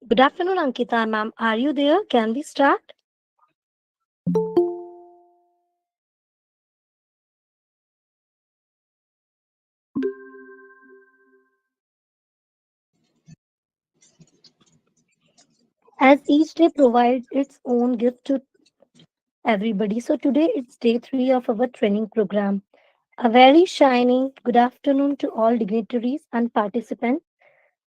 Good afternoon, Ankita ma'am. Are you there? Can we start? As each day provides its own gift to everybody. So today it's day 3 of our training program. A very shining good afternoon to all dignitaries and participants.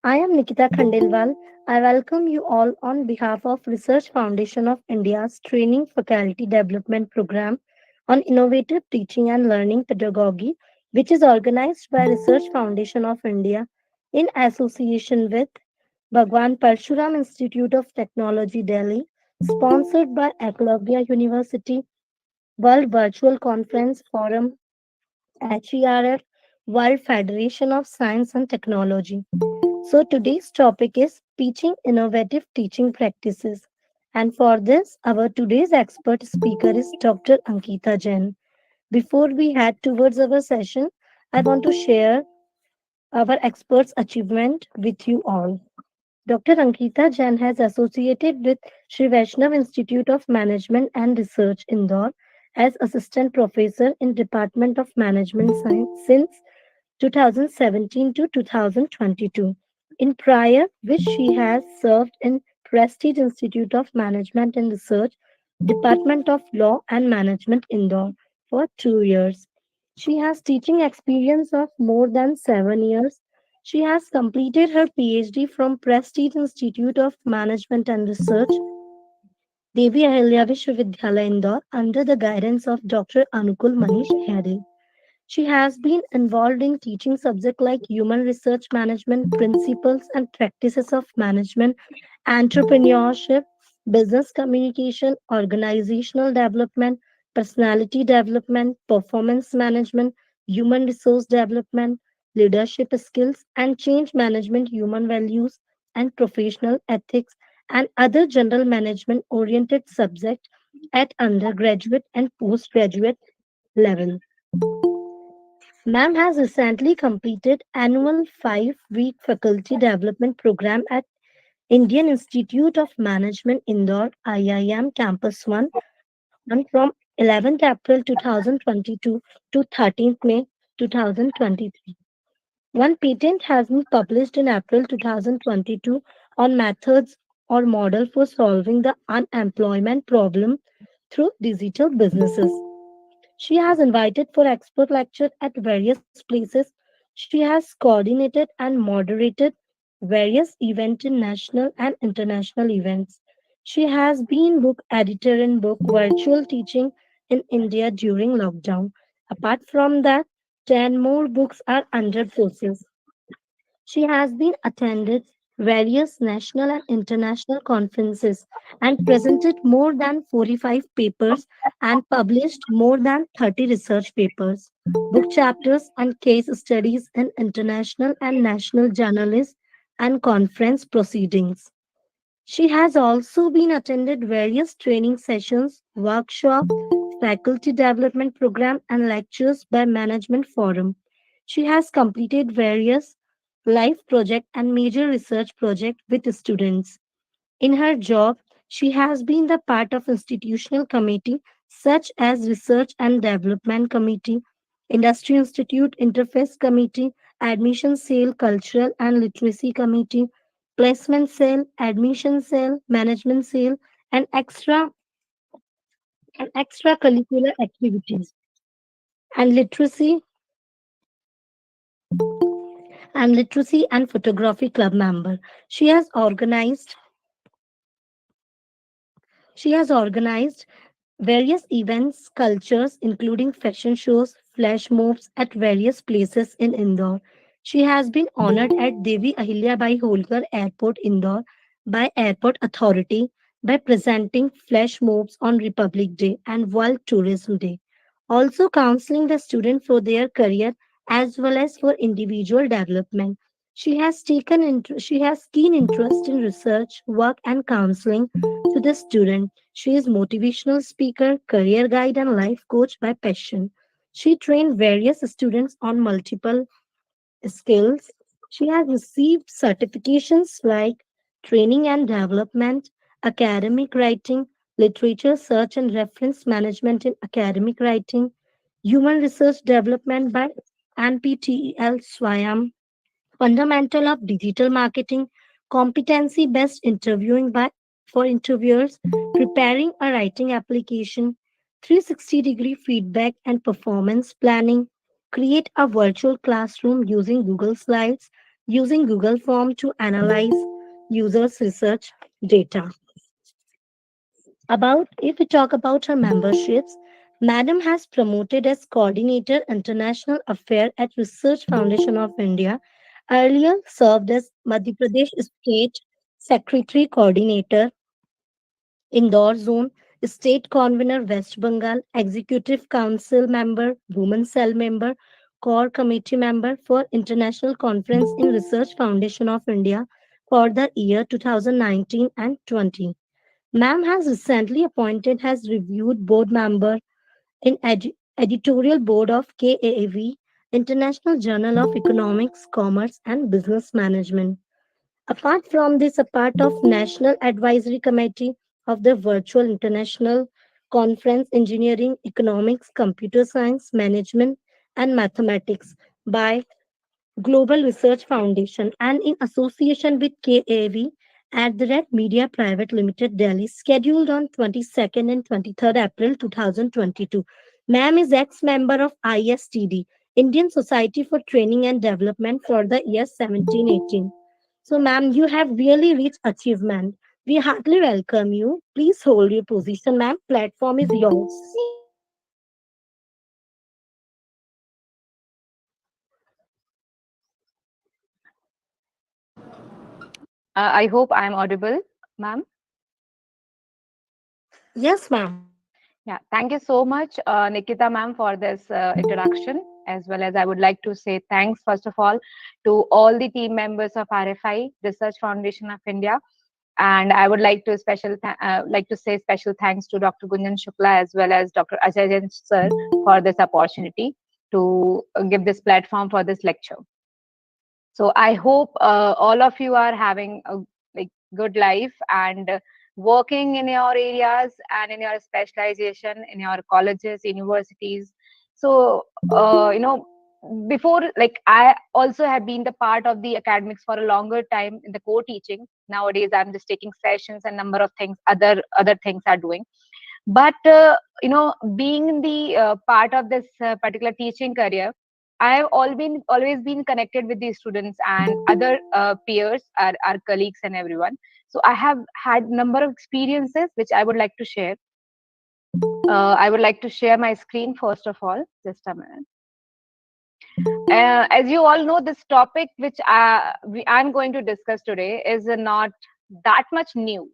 I am Nikita Khandelwal. I welcome you all on behalf of Research Foundation of India's Training Faculty Development Program on Innovative Teaching and Learning Pedagogy, which is organized by Research Foundation of India in association with Bhagwan Parshuram Institute of Technology, Delhi, sponsored by Eklavya University, World Virtual Conference Forum, HERF, World Federation of Science and Technology. So today's topic is teaching innovative teaching practices. And for this, our today's expert speaker is Dr. Ankita Jain. Before we head towards our session, I want to share our expert's achievement with you all. Dr. Ankita Jain has associated with Sri Vaishnav Institute of Management and Research, Indore, as assistant professor in Department of Management Science since 2017 to 2022. In prior, which she has served in Prestige Institute of Management and Research, Department of Law and Management, Indore, for 2 years. She has teaching experience of more than 7 years. She has completed her PhD from Prestige Institute of Management and Research, Devi Ahilya Vishwavidyalaya, Indore, under the guidance of Dr. Anukul Manish Hare. She has been involved in teaching subjects like human research management, principles and practices of management, entrepreneurship, business communication, organizational development, personality development, performance management, human resource development, leadership skills, and change management, human values, and professional ethics, and other general management oriented subjects at undergraduate and postgraduate level. Ma'am has recently completed annual 5-week faculty development program at Indian Institute of Management Indore IIM Campus 1 and from 11th April 2022 to 13th May 2023. One patent has been published in April 2022 on methods or model for solving the unemployment problem through digital businesses. She has invited for expert lecture at various places. She has coordinated and moderated various events in national and international events. She has been book editor in book Virtual Teaching in India during lockdown. Apart from that, 10 more books are under process. She has been attended various national and international conferences and presented more than 45 papers and published more than 30 research papers, book chapters and case studies in international and national journals and conference proceedings. She has also been attended various training sessions, workshops, faculty development program and lectures by Management Forum. She has completed various life project and major research project with students. In her job, she has been the part of institutional committee such as Research and Development Committee, Industry Institute Interface Committee, Admission Cell, Cultural and Literacy Committee, Placement Cell, Admission Cell, Management Cell, and extracurricular activities and literacy and photography club member. She has organized she has organized various events, cultures, including fashion shows, flash mobs at various places in Indore. She has been honored at Devi Ahilyabai Holkar Airport, Indore, by Airport Authority by presenting flash mobs on Republic Day and World Tourism Day. Also counseling the student for their career as well as for individual development. She has keen interest in research, work and counseling to the student. She is motivational speaker, career guide, and life coach by passion. She trained various students on multiple skills. She has received certifications like training and development, academic writing, literature search and reference management in academic writing, human research development by NPTEL SWAYAM, fundamental of digital marketing, competency based interviewing by for interviewers, preparing a writing application, 360-degree feedback and performance planning, create a virtual classroom using Google Slides, using Google Form to analyze users' research data. About if we talk about her memberships, Madam has promoted as coordinator international affair at Research Foundation of India. Earlier served as Madhya Pradesh State Secretary Coordinator, Indore Zone, State Convener West Bengal, Executive Council Member, Women Cell Member, Core Committee Member for International Conference in Research Foundation of India for the year 2019 and 20. Ma'am has recently appointed as reviewed board member in editorial board of KAAV, International Journal of Economics, Commerce and Business Management. Apart from this, a part of National Advisory Committee of the Virtual International Conference Engineering, Economics, Computer Science, Management and Mathematics by Global Research Foundation and in association with KAV at the Red Media Private Limited, Delhi, scheduled on 22nd and 23rd April 2022. Ma'am is ex-member of ISTD, Indian Society for Training and Development for the year 1718. So, ma'am, you have really reached achievement. We heartily welcome you. Please hold your position, ma'am. Platform is yours. I hope I'm audible, ma'am. Yes, ma'am. Yeah, thank you so much, Nikita ma'am, for this introduction. As well as I would like to say thanks, first of all, to all the team members of RFI Research Foundation of India, and I would like to like to say special thanks to Dr. Gunjan Shukla as well as Dr. Ajay Jain sir for this opportunity to give this platform for this lecture. So I hope all of you are having a like good life and working in your areas and in your specialization in your colleges, universities. So before, like, I also have been the part of the academics for a longer time in the co-teaching. Nowadays I'm just taking sessions and number of things other things are doing. But being in the part of this particular teaching career, I have always been connected with the students and other peers, our colleagues and everyone. So I have had number of experiences which I would like to share. I would like to share my screen first of all. Just a minute. As you all know, this topic which I'm going to discuss today is not that much new,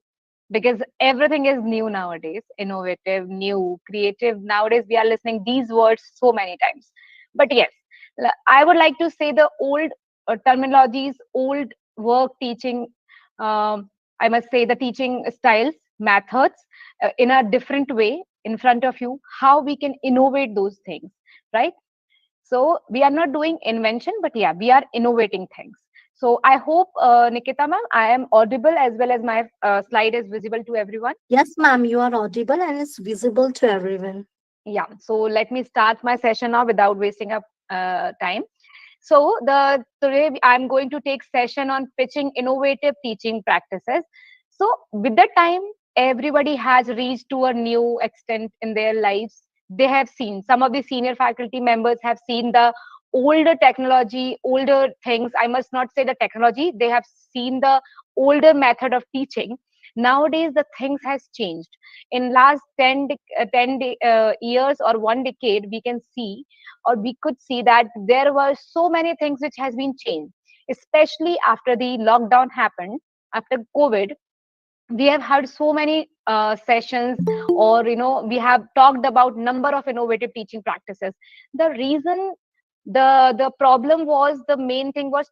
because everything is new nowadays, innovative, new, creative. Nowadays we are listening these words so many times. But yes, I would like to say the old terminologies, old work teaching, I must say the teaching styles, methods, in a different way in front of you, how we can innovate those things, right? So we are not doing invention, but yeah, we are innovating things. So I hope, Nikita ma'am, I am audible as well as my slide is visible to everyone. Yes, ma'am, you are audible and it's visible to everyone. Yeah. So let me start my session now without wasting up time. So the today I'm going to take session on pitching innovative teaching practices. So with the time, everybody has reached to a new extent in their lives. They have seen, some of the senior faculty members have seen the older technology, older things. I must not say the technology. They have seen the older method of teaching. Nowadays, the things has changed. In last 10 years or one decade, we can see, or we could see that there were so many things which has been changed, especially after the lockdown happened, after COVID. We have had so many sessions, or we have talked about number of innovative teaching practices. The reason, the problem was, the main thing was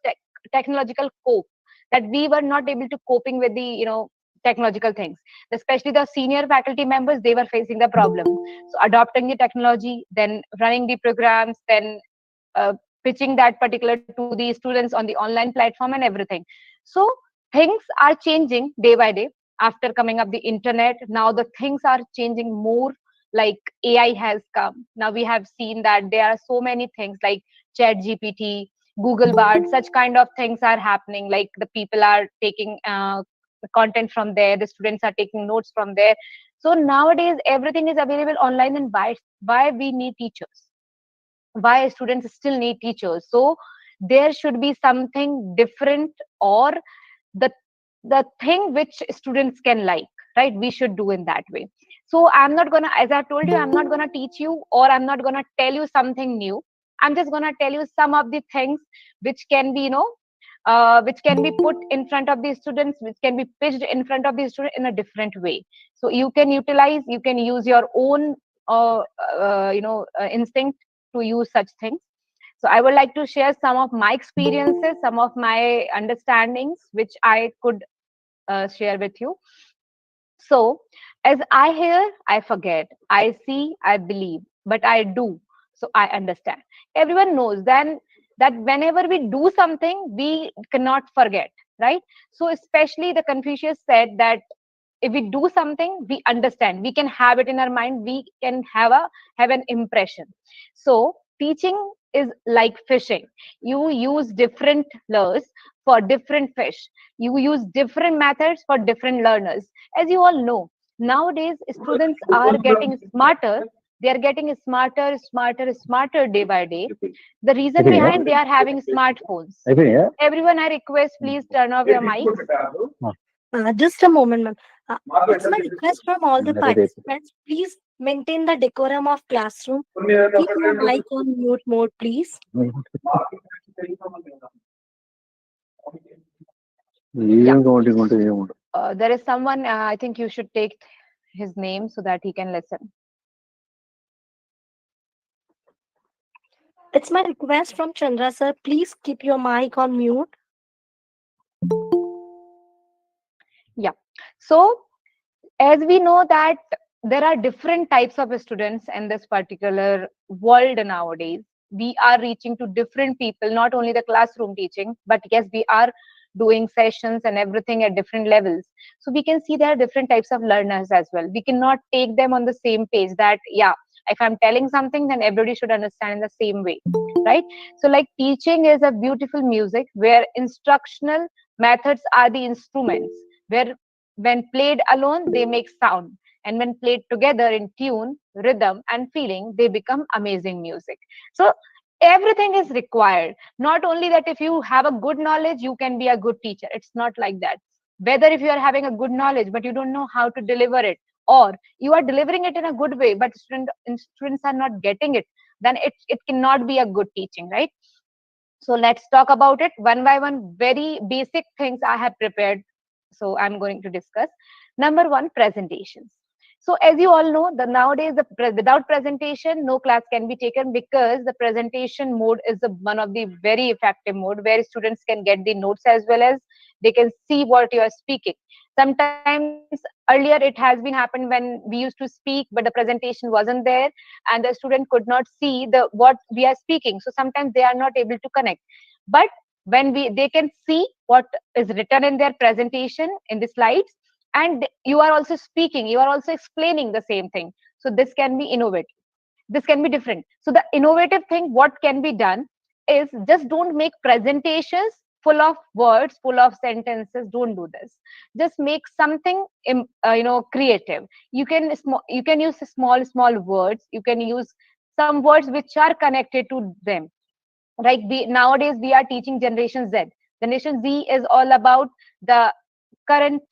technological cope, that we were not able to coping with the technological things. Especially the senior faculty members, they were facing the problem. So adopting the technology, then running the programs, then uh, pitching that particular to the students on the online platform and everything. So things are changing day by day. After coming up the internet, now the things are changing more. Like AI has come, now we have seen that there are so many things like chat gpt, google bard, such kind of things are happening. Like the people are taking the content from there, the students are taking notes from there. So nowadays everything is available online. And why we need teachers, why students still need teachers? So there should be something different, or the the thing which students can like, right? We should do in that way. So I'm not gonna, as I told you, I'm not gonna teach you, or I'm not gonna tell you something new. I'm just gonna tell you some of the things which can be, which can be put in front of the students, which can be pitched in front of the student in a different way. So you can utilize, you can use your own instinct to use such things. So I would like to share some of my experiences, some of my understandings, which I could share with you. So, as I hear, I forget. I see, I believe, but I do. So I understand. Everyone knows then that whenever we do something, we cannot forget, right? So especially the Confucius said that if we do something, we understand. We can have it in our mind. We can have an impression. So teaching is like fishing. You use different lures for different fish. You use different methods for different learners. As you all know, nowadays students are getting smarter. They are getting smarter day by day. The reason అయిపోయినాయా? behind, they are having smartphones. అయిపోయినాయా? Everyone, I request, please turn off your mics. ఆ, Just a moment, ma'am. It's my request from all the రేపు అయిపోతుంది. participants. Please maintain the decorum of classroom. Keep your mic on mute mode, please. Yeah. ఏముంటుంది ఏముంటుంది. There is someone, I think you should take his name so that he can listen. It's my request from Chandra sir. Please keep your mic on mute. Yeah. So, as we know that there are different types of students in this particular world nowadays, we are reaching to different people, not only the classroom teaching, but yes, we are doing sessions and everything at different levels. So we can see there are different types of learners as well. We cannot take them on the same page that, yeah, if I'm telling something, then everybody should understand in the same way, right? So like teaching is a beautiful music where instructional methods are the instruments, where when played alone, they make sound. And when played together in tune, rhythm, and feeling, they become amazing music. So everything is required. Not only that, if you have a good knowledge, you can be a good teacher. It's not like that. Whether if you are having a good knowledge, but you don't know how to deliver it, or you are delivering it in a good way, but students are not getting it, then it cannot be a good teaching, right? So let's talk about it one by one. Very basic things I have prepared. So I'm going to discuss. Number one, presentations. So as you all know, the nowadays without presentation, no class can be taken, because the presentation mode is one of the very effective mode where students can get the notes as well as they can see what you are speaking. Sometimes earlier it has been happened when we used to speak, but the presentation wasn't there, and the student could not see the what we are speaking. So sometimes they are not able to connect. But when they can see what is written in their presentation in the slides, and you are also speaking, you are also explaining the same thing. So this can be innovative, this can be different. So the innovative thing what can be done is, just don't make presentations full of words, full of sentences. Don't do this. Just make something creative. You can use small words. You can use some words which are connected to them. Like nowadays we are teaching generation Z. Generation Z is all about the current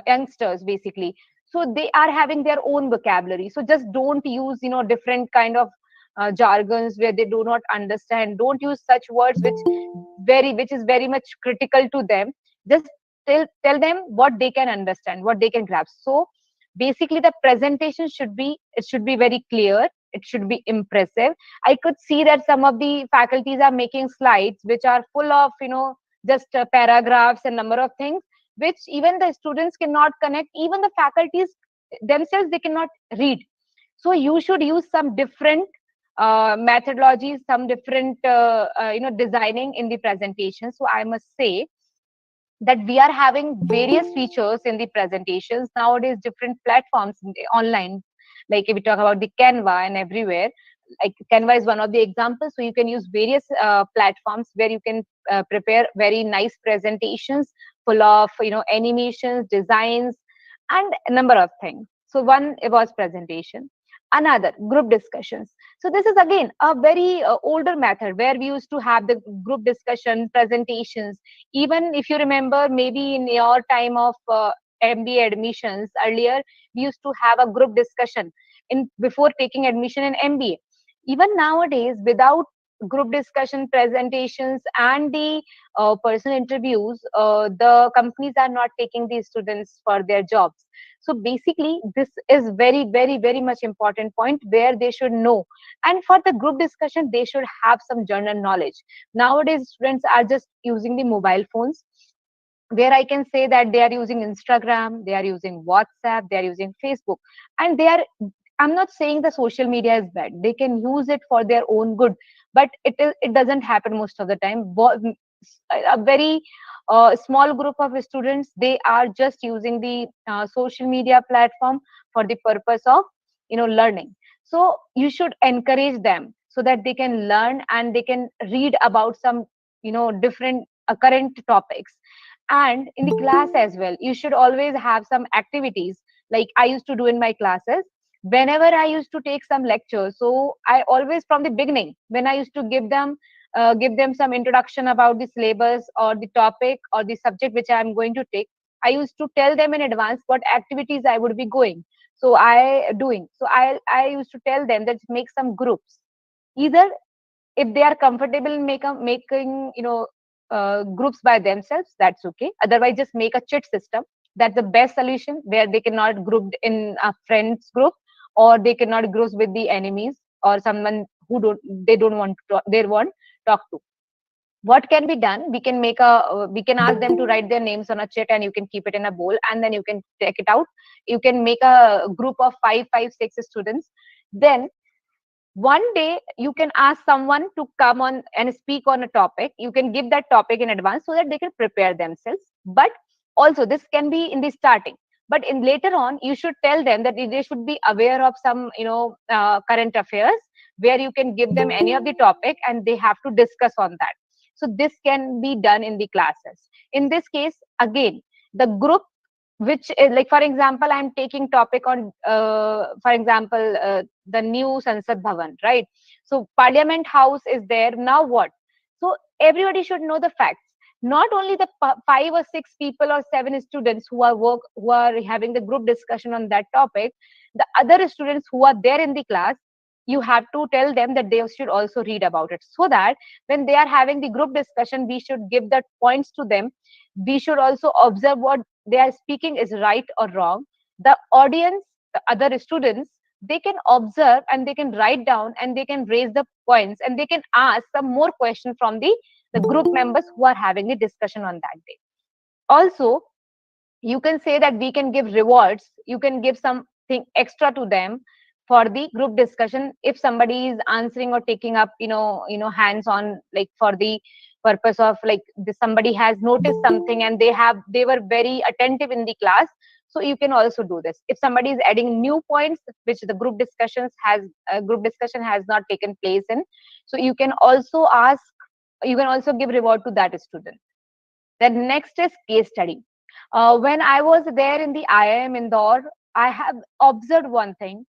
youngsters basically. So they are having their own vocabulary. So just don't use different kind of jargons where they do not understand. Don't use such words which is very much critical to them. Just tell them what they can understand, what they can grasp. So basically the presentation should be very clear, it should be impressive. I could see that some of the faculties are making slides which are full of just paragraphs and number of things which even the students cannot connect, even the faculties themselves they cannot read. So you should use some different methodologies, some different designing in the presentation. So I must say that we are having various features in the presentations nowadays, different platforms online. Like if we talk about the Canva and everywhere, like Canva is one of the examples. So you can use various platforms where you can prepare very nice presentations full of animations, designs, and a number of things. So one was presentation, another group discussions. So this is again a very older method where we used to have the group discussion presentations. Even if you remember, maybe in your time of MBA admissions earlier, we used to have a group discussion in before taking admission in MBA. Even nowadays, without group discussion presentations and the personal interviews, the companies are not taking these students for their jobs. So basically, this is very, very, very much important point where they should know. And for the group discussion, they should have some general knowledge. Nowadays, students are just using the mobile phones, where I can say that they are using Instagram, they are using WhatsApp, they are using Facebook, and they are. I'm not saying the social media is bad. They can use it for their own good, but it doesn't happen most of the time. A very small group of students, they are just using the social media platform for the purpose of learning. So you should encourage them so that they can learn and they can read about some different current topics. And in the class as well, you should always have some activities, like I used to do in my classes. Whenever I used to take some lectures, so I always, from the beginning, when I used to give them some introduction about the syllabus or the topic or the subject which I am going to take, I used to tell them in advance what activities I would be going. So I used to tell them that make some groups. Either if they are comfortable in making groups by themselves, that's okay. Otherwise, just make a chit system. That's the best solution, where they cannot group in a friends group, or they cannot group with the enemies or someone who don't want to they want talk to. What can be done? We can ask them to write their names on a chit, and you can keep it in a bowl, and then you can take it out. You can make a group of five, six students. Then one day you can ask someone to come on and speak on a topic. You can give that topic in advance so that they can prepare themselves. But also, this can be in the starting, but in later on you should tell them that they should be aware of some current affairs, where you can give them any of the topic and they have to discuss on that. So this can be done in the classes. In this case, again, the group, which is, like for example, I'm taking topic on for example, the new Sansad Bhavan, right? So Parliament House is there now. What? So everybody should know the facts. Not only the five or six people or seven students who are having the group discussion on that topic, the other students who are there in the class, you have to tell them that they should also read about it, so that when they are having the group discussion, we should give the points to them. We should also observe what they are speaking is right or wrong. The audience, the other students, they can observe and they can write down and they can raise the points and they can ask some more questions from the group members who are having the discussion on that day. Also, you can say that we can give rewards. You can give something extra to them for the group discussion if somebody is answering or taking up hands on, like for the purpose of, like, somebody has noticed something and they were very attentive in the class. So you can also do this if somebody is adding new points which the group discussion has not taken place in. So you can also give reward to that student. Then next is case study. When I was there in the IIM Indore, I have observed one thing.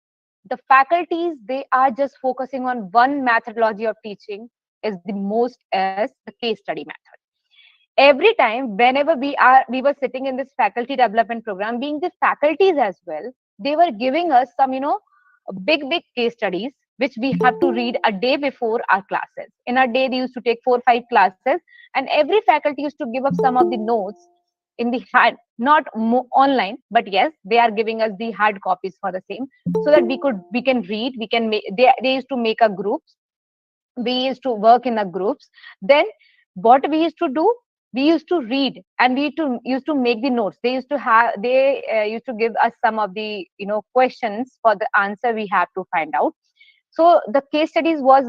The faculties, they are just focusing on one methodology of teaching, is the most as the case study method. Every time, whenever we were sitting in this faculty development program, being the faculties as well, they were giving us some, big case studies which we have to read a day before our classes. In a day, they used to take 4 or 5 classes, and every faculty used to give up some of the notes in the hard, not online, but yes, they are giving us the hard copies for the same, so that we can read, we can make. They used to make a groups. We used to work in a groups. Then what we used to do, we used to read and used to make the notes. They used to give us some of the questions for the answer we have to find out. So the case studies were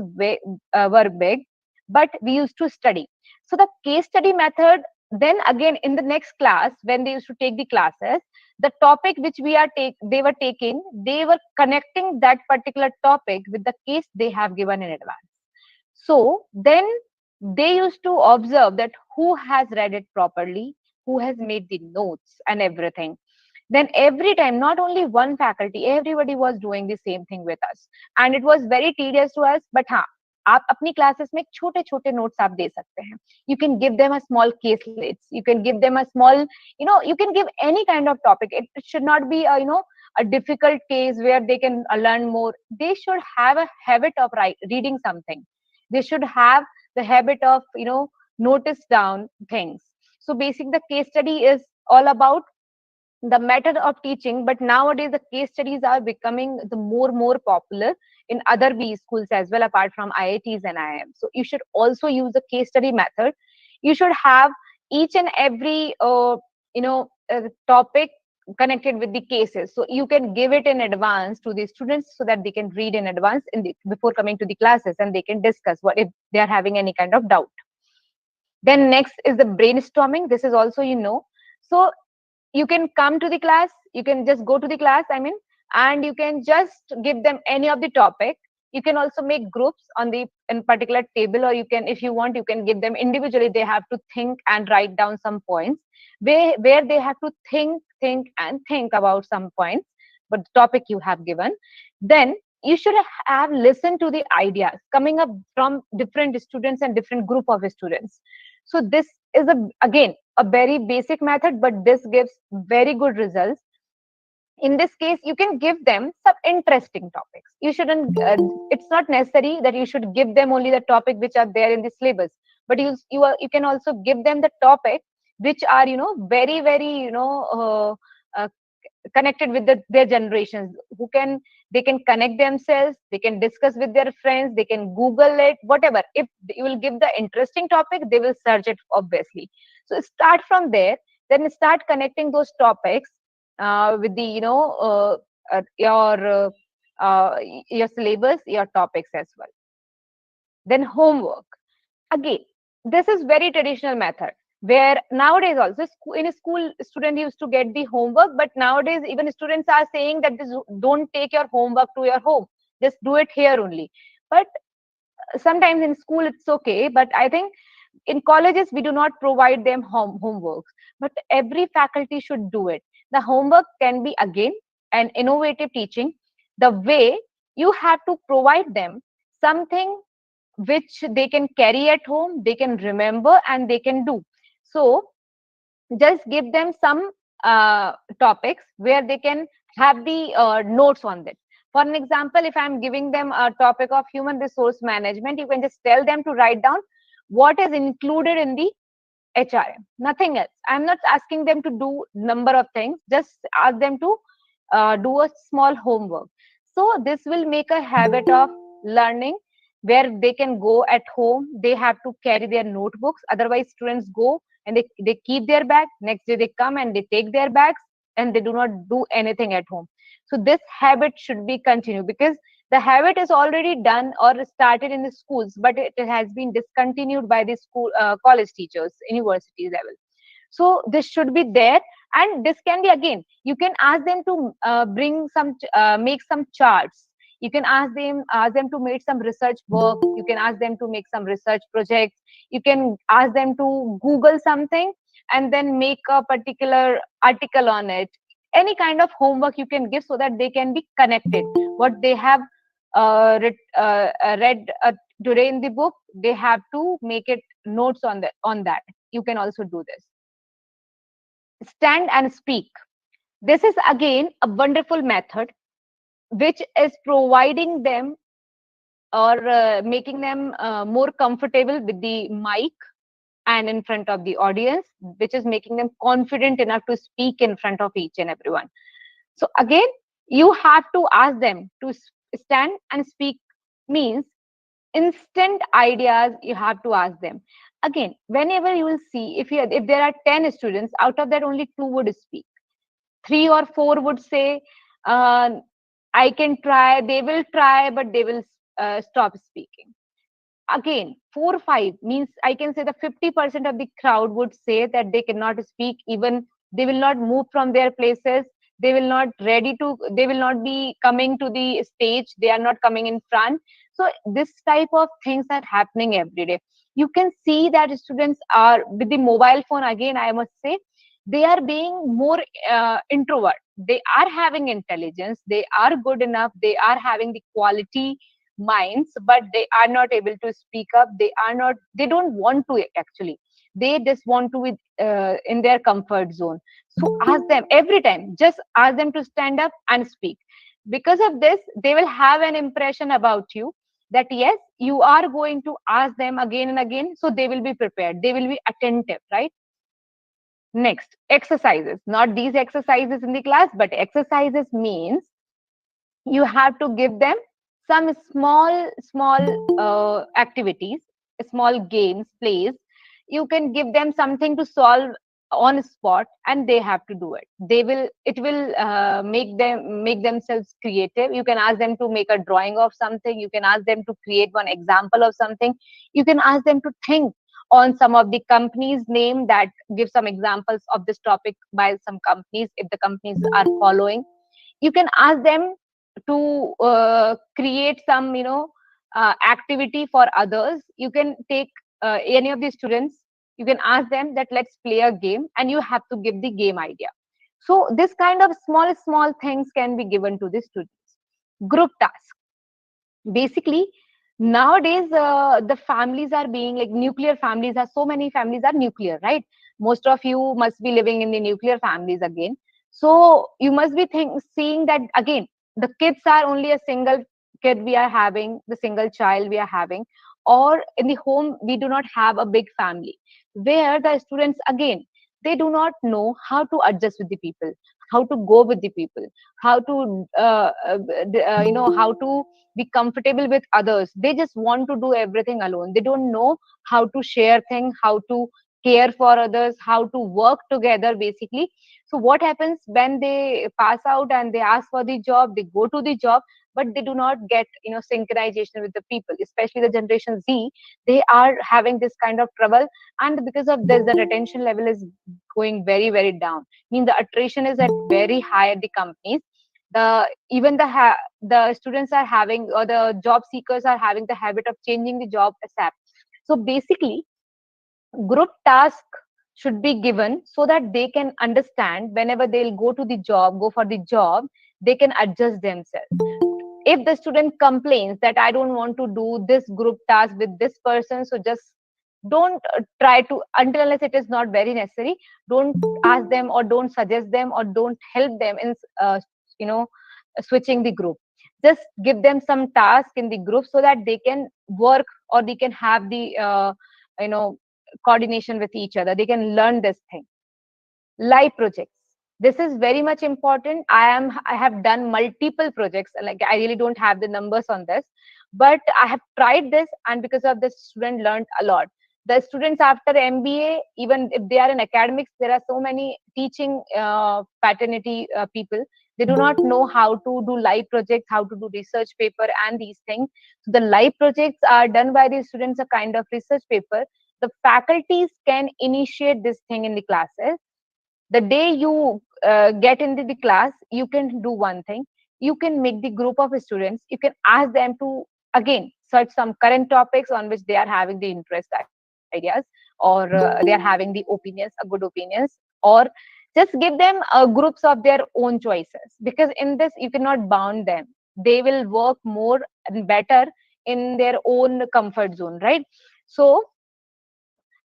big, but we used to study. So the case study method, then again in the next class, when they used to take the classes, the topic which they were taking, they were connecting that particular topic with the case they have given in advance. So then they used to observe that who has read it properly, who has made the notes and everything. Then every time, not only one faculty, everybody was doing the same thing with us, and it was very tedious to us. But हाँ, आप अपनी classes में छोटे छोटे notes आप दे सकते हैं. You can give them a small caselets, you can give them a small, you can give any kind of topic. It should not be a difficult case where they can learn more. They should have a habit of reading something. They should have the habit of notice down things. So basic the case study is all about the method of teaching. But nowadays the case studies are becoming the more popular in other B schools as well, apart from IITs and IIMs. So you should also use the case study method. You should have each and every topic connected with the cases, so you can give it in advance to the students so that they can read in advance before coming to the classes, and they can discuss what if they are having any kind of doubt. Then next is the brainstorming. This is also so you can come to the class, you can just go to the class, and you can just give them any of the topic. You can also make groups on the in particular table, or you can, if you want, you can give them individually. They have to think and write down some points where they have to think about some points, but the topic you have given. Then you should have listened to the ideas coming up from different students and different group of students. So this is again a very basic method, but this gives very good results. In this case, you can give them some interesting topics. You shouldn't it's not necessary that you should give them only the topic which are there in the syllabus, but you can also give them the topic which are very uh, connected with their generations, who can they can connect themselves, they can discuss with their friends, they can google it, whatever. If you will give the interesting topic, they will search it obviously. So start from there, then start connecting those topics with the your syllabus, your topics as well. Then homework. Again, this is very traditional method, where nowadays also in a school student used to get the homework, but nowadays even students are saying that don't take your homework to your home, just do it here only. But sometimes in school it's okay, but I think in colleges we do not provide them homeworks, but every faculty should do it. The homework can be again an innovative teaching, the way you have to provide them something which they can carry at home, they can remember, and they can do. So just give them some topics where they can have the notes on that. For an example, if I'm giving them a topic of human resource management, you can just tell them to write down what is included in the HRM, nothing else. I'm not asking them to do number of things, just ask them to do a small homework. So this will make a habit of learning, where they can go at home, they have to carry their notebooks. Otherwise students go and they keep their bag, next day they come and they take their bags, and they do not do anything at home. So this habit should be continued, because the habit is already done or started in the schools, but it has been discontinued by the school college teachers, university level. So this should be there. And this can be, again, you can ask them to bring some make some charts. You can ask them to make some research work, you can ask them to make some research projects, you can ask them to google something and then make a particular article on it. Any kind of homework you can give, so that they can be connected. What they have read today in the book, they have to make it notes on that. You can also do this. Stand and speak. This is again a wonderful method, which is providing them or making them more comfortable with the mic and in front of the audience, which is making them confident enough to speak in front of each and everyone. So again, you have to ask them to stand and speak, means instant ideas you have to ask them. Again, whenever you will see, if there are 10 students, out of that only 2 would speak, 3 or 4 would say, uh, I can try, they will try, but they will stop speaking. again 4 5 means I can say the 50% of the crowd would say that they cannot speak, even they will not move from their places, they will not be coming to the stage, they are not coming in front. So this type of things are happening every day. You can see that students are with the mobile phone, again I must say, they are being more introvert. They are having intelligence, they are good enough, they are having the quality minds, but they are not able to speak up, they don't want to actually, they just want to be in their comfort zone. So ask them every time, just ask them to stand up and speak. Because of this they will have an impression about you, that yes, you are going to ask them again and again, so they will be prepared, they will be attentive, right? Next, exercises, not these exercises in the class, but exercises means you have to give them some small activities, small games, plays. You can give them something to solve on spot, and they have to do it. It will make themselves creative. You can ask them to make a drawing of something, you can ask them to create one example of something, you can ask them to think on some of the companies name, that give some examples of this topic by some companies if the companies are following. You can ask them to create some activity for others. You can take any of the students, you can ask them that let's play a game, and you have to give the game idea. So this kind of small things can be given to the students. Group task, basically nowadays the families are being like nuclear families, are so many families are nuclear, right? Most of you must be living in the nuclear families again. So you must be seeing that again, the kids are only a single kid we are having, the single child we are having, or in the home we do not have a big family, where the students again, they do not know how to adjust with the people, how to go with the people, how to how to be comfortable with others. They just want to do everything alone, they don't know how to share things, how to care for others, how to work together basically. So what happens when they pass out and they ask for the job, they go to the job, but they do not get synchronization with the people, especially the generation Z. They are having this kind of trouble, and because of this the retention level is going very down. I mean, the attrition is at very high at the companies. The even the students are having, or the job seekers are having the habit of changing the job asap. So basically group task should be given so that they can understand, whenever they'll go for the job, they can adjust themselves. If the student complains that I don't want to do this group task with this person, so just don't try to, until unless it is not very necessary, don't ask them or don't suggest them or don't help them in you know switching the group. Just give them some task in the group so that they can work, or they can have the you know coordination with each other, they can learn this thing. Live projects, this is very much important. I have done multiple projects, like I really don't have the numbers on this, but I have tried this, and because of this student learned a lot. The students after MBA, even if they are in academics, there are so many teaching paternity people, they do not know how to do live projects, how to do research paper and these things. So the live projects are done by the students, a kind of research paper. The faculties can initiate this thing in the classes. The day you get into the class, you can do one thing. You can make the group of students, you can ask them to again search some current topics on which they are having the interest ideas, or they are having the opinions, good opinions, or just give them groups of their own choices, because in this you cannot bound them. They will work more and better in their own comfort zone, right? So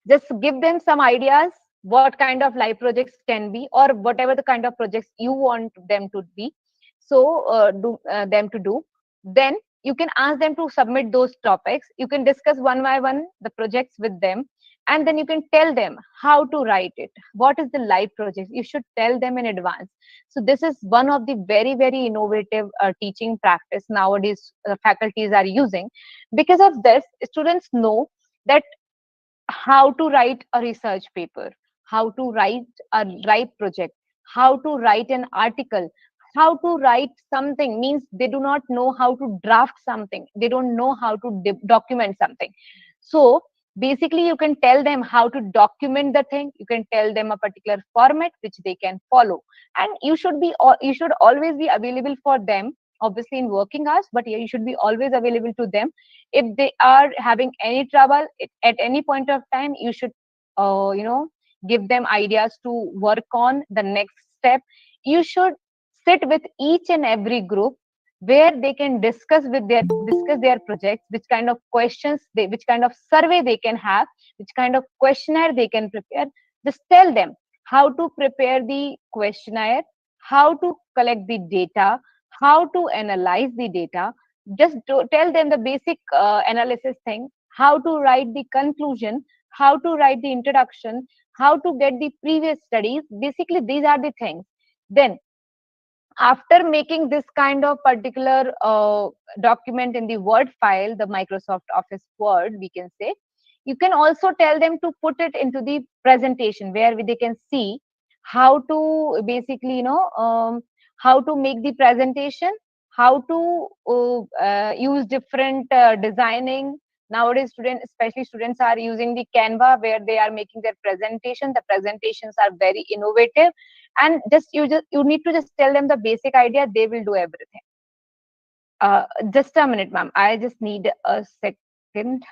just give them some ideas, what kind of live projects can be, or whatever the kind of projects you want them to be, so do them to do. Then you can ask them to submit those topics, you can discuss one by one the projects with them, and then you can tell them how to write it, what is the live project, you should tell them in advance. So this is one of the very innovative teaching practice nowadays faculties are using. Because of this, students know that how to write a research paper, how to write a right project, how to write an article, how to write something, means they do not know how to draft something, they don't know how to document something. So basically you can tell them how to document the thing, you can tell them a particular format which they can follow, and you should always be available for them, obviously in working hours, but yeah, you should be always available to them. If they are having any trouble at any point of time, you should give them ideas to work on the next step. You should sit with each and every group where they can discuss their projects, which kind of questions they, which kind of survey they can have, which kind of questionnaire they can prepare. Just tell them how to prepare the questionnaire, how to collect the data, how to analyze the data. Just tell them the basic analysis thing, how to write the conclusion, how to write the introduction, how to get the previous studies. Basically these are the things. Then after making this kind of particular document in the Word file, the Microsoft Office Word, we can say, you can also tell them to put it into the presentation where they can see how to basically, how to make the presentation, how to use different designing. Nowadays, students, especially students, are using the Canva where they are making their presentation. The presentations are very innovative, and just you need to just tell them the basic idea, they will do everything. Just a minute, ma'am, I just need a second.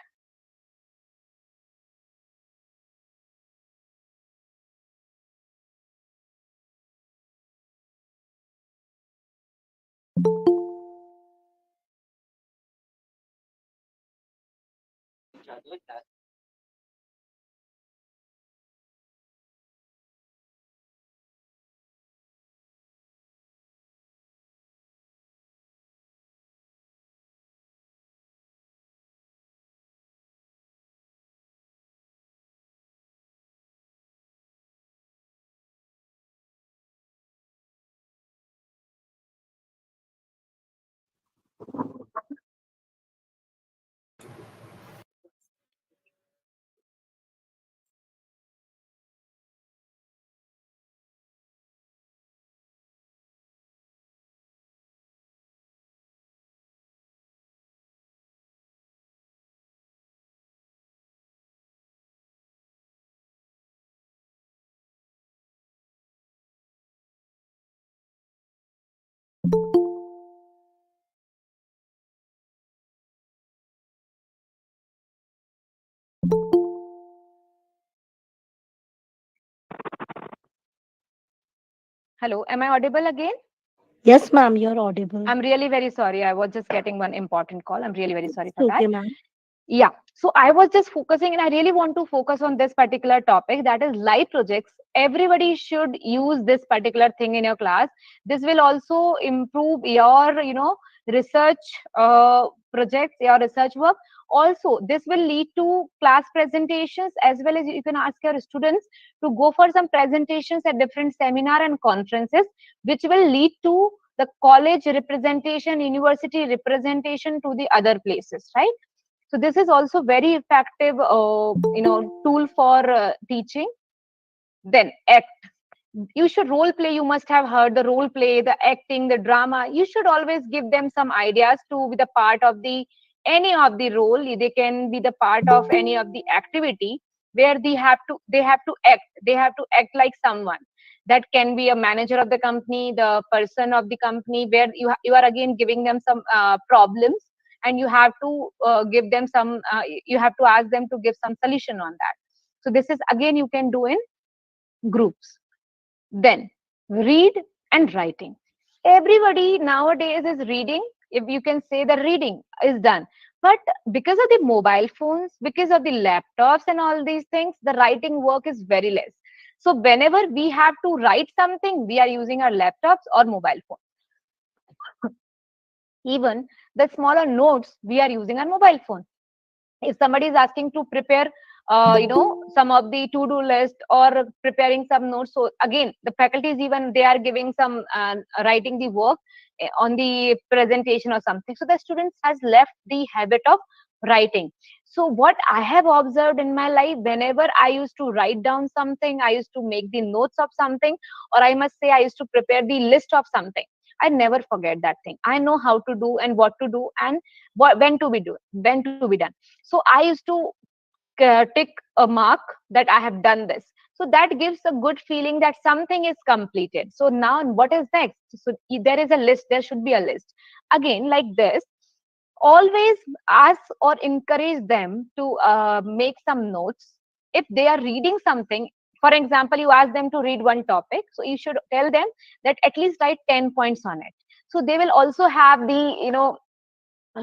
Hello, am I audible again? Yes, ma'am, you're audible. I'm really very sorry, I was just getting one important call, I'm really very sorry It's for that. okay, ma'am. Yeah, so I was just focusing, and I really want to focus on this particular topic, that is live projects. Everybody should use this particular thing in your class. This will also improve your research projects, your research work. Also this will lead to class presentations, as well as you can ask your students to go for some presentations at different seminar and conferences, which will lead to the college representation, university representation to the other places, right? So this is also very effective tool for teaching. Then act, you should role play. You must have heard the role play, the acting, the drama. You should always give them some ideas to be the part of the any of the role. They can be the part of any of the activity where they have to act, they have to act like someone. That can be a manager of the company, the person of the company, where you are again giving them some problems, and you have to give them some you have to ask them to give some solution on that. So this is again you can do in groups. Then read and writing. Everybody nowadays is reading. If you can say the reading is done, but because of the mobile phones, because of the laptops and all these things, the writing work is very less. So whenever we have to write something, we are using our laptops or mobile phone. Even the smaller notes, we are using our mobile phone. If somebody is asking to prepare some of the to-do list or preparing some notes, so again the faculties, even they are giving some writing the work on the presentation or something, so the students has left the habit of writing. So what I have observed in my life, whenever I used to write down something, I used to make the notes of something, or I must say I used to prepare the list of something, I never forget that thing. I know how to do and what to do, and when to be done. So I used to tick a mark that I have done this. So that gives a good feeling that something is completed. So now what is next? So there is a list, there should be a list. Again, like this, always ask or encourage them to make some notes. If they are reading something, for example, you ask them to read one topic, so you should tell them that at least write 10 points on it. So they will also have the,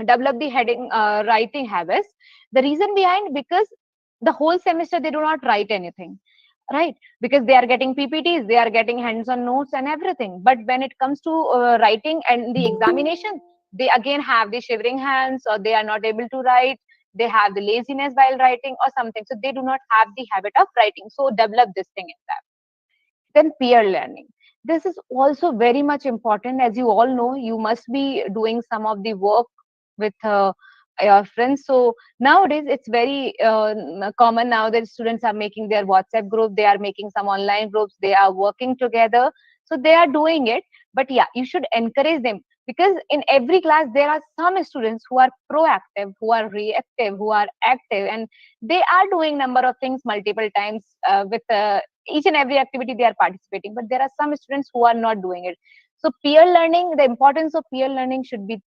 develop the heading writing habits. The reason behind, because the whole semester they do not write anything, right? Because they are getting ppts, they are getting hands on notes and everything, but when it comes to writing and the examination, they again have the shivering hands, or they are not able to write, they have the laziness while writing or something, so they do not have the habit of writing. So develop this thing in them. Then peer learning, this is also very much important. As you all know, you must be doing some of the work with your friends. So nowadays it's very common now that students are making their WhatsApp group, they are making some online groups, they are working together, so they are doing it. But yeah, you should encourage them, because in every class there are some students who are proactive, who are reactive, who are active, and they are doing number of things multiple times with each and every activity they are participating, but there are some students who are not doing it. So peer learning, the importance of peer learning should be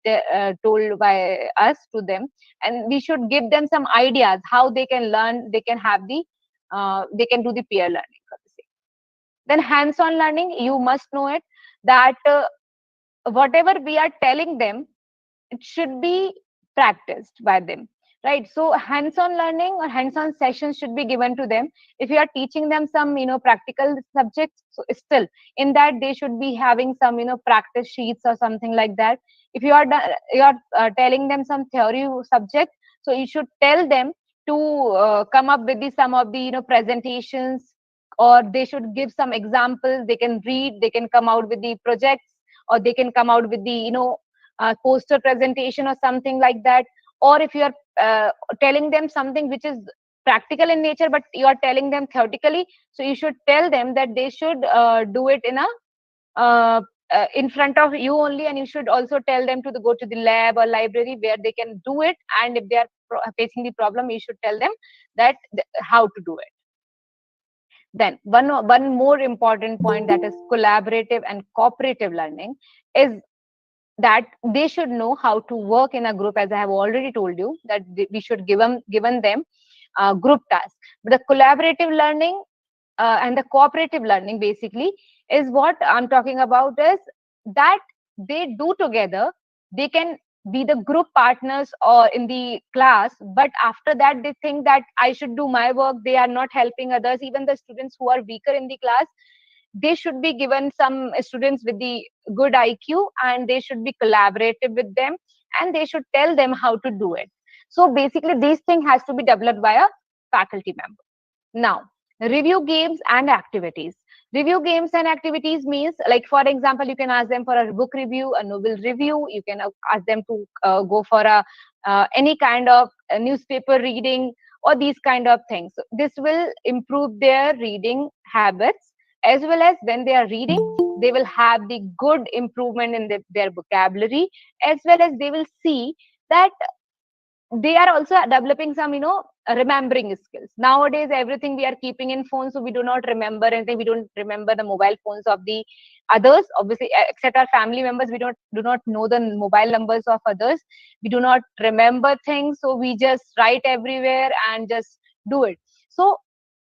told by us to them, and we should give them some ideas how they can learn, they can have the they can do the peer learning for the sake. Then hands on learning, you must know it, that whatever we are telling them, it should be practiced by them, right? So hands on learning or hands on sessions should be given to them. If you are teaching them some, practical subjects, so still in that they should be having some, practice sheets or something like that. If you are telling them some theory subject, so you should tell them to come up with the some of the, presentations, or they should give some examples, they can read, they can come out with the projects, or they can come out with the, poster presentation or something like that. Or if you are telling them something which is practical in nature, but you are telling them theoretically, so you should tell them that they should do it in front of you only, and you should also tell them to go to the lab or library where they can do it. And if they are facing the problem, you should tell them that how to do it. Then one more important point, that is collaborative and cooperative learning, is that they should know how to work in a group. As I have already told you, that we should given them group tasks. But the collaborative learning and the cooperative learning basically is what I'm talking about, is that they do together, they can be the group partners or in the class, but after that they think that I should do my work, they are not helping others. Even the students who are weaker in the class, they should be given some students with the good IQ, and they should be collaborative with them, and they should tell them how to do it. So basically this thing has to be developed by a faculty member. Now, review games and activities. Review games and activities means, like for example, you can ask them for a book review, a novel review. You can ask them to go for a any kind of newspaper reading, or these kind of things. So this will improve their reading habits, as well as when they are reading, they will have the good improvement in their vocabulary, as well as they will see that they are also developing some, remembering skills. Nowadays everything we are keeping in phones, so we do not remember anything, we don't remember the mobile phones of the others, obviously, except our family members. We don't do not know the mobile numbers of others, we do not remember things, so we just write everywhere and just do it. So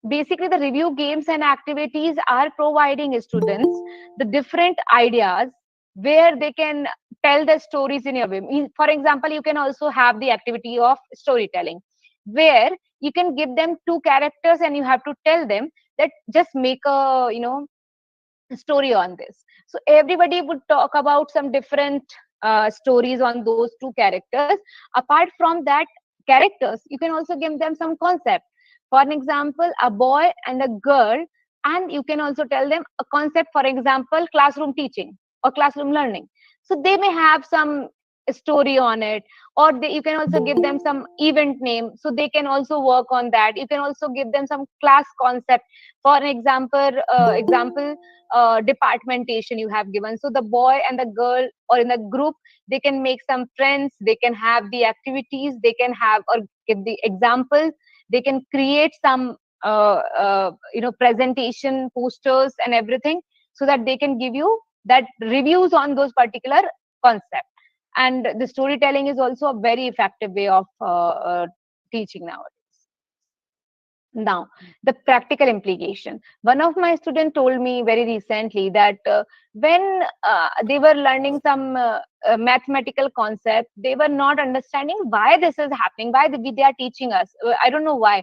basically the review games and activities are providing students the different ideas where they can tell the stories in a way. For example, you can also have the activity of storytelling, where you can give them two characters and you have to tell them that just make a, story on this. So everybody would talk about some different stories on those two characters. Apart from that characters, you can also give them some concept. For an example, a boy and a girl, and you can also tell them a concept, for example, classroom teaching or classroom learning. So they may have some a story on it, or you can also give them some event name, so they can also work on that. You can also give them some class concept. For an example, departmentation you have given, so the boy and the girl or in the group, they can make some friends, they can have the activities, they can have or give the examples, they can create some presentation posters and everything, so that they can give you that reviews on those particular concept. And the storytelling is also a very effective way of teaching nowadays. Now, the practical implication. One of my students told me very recently that when they were learning some mathematical concept, they were not understanding why this is happening, why they are teaching us. I don't know why.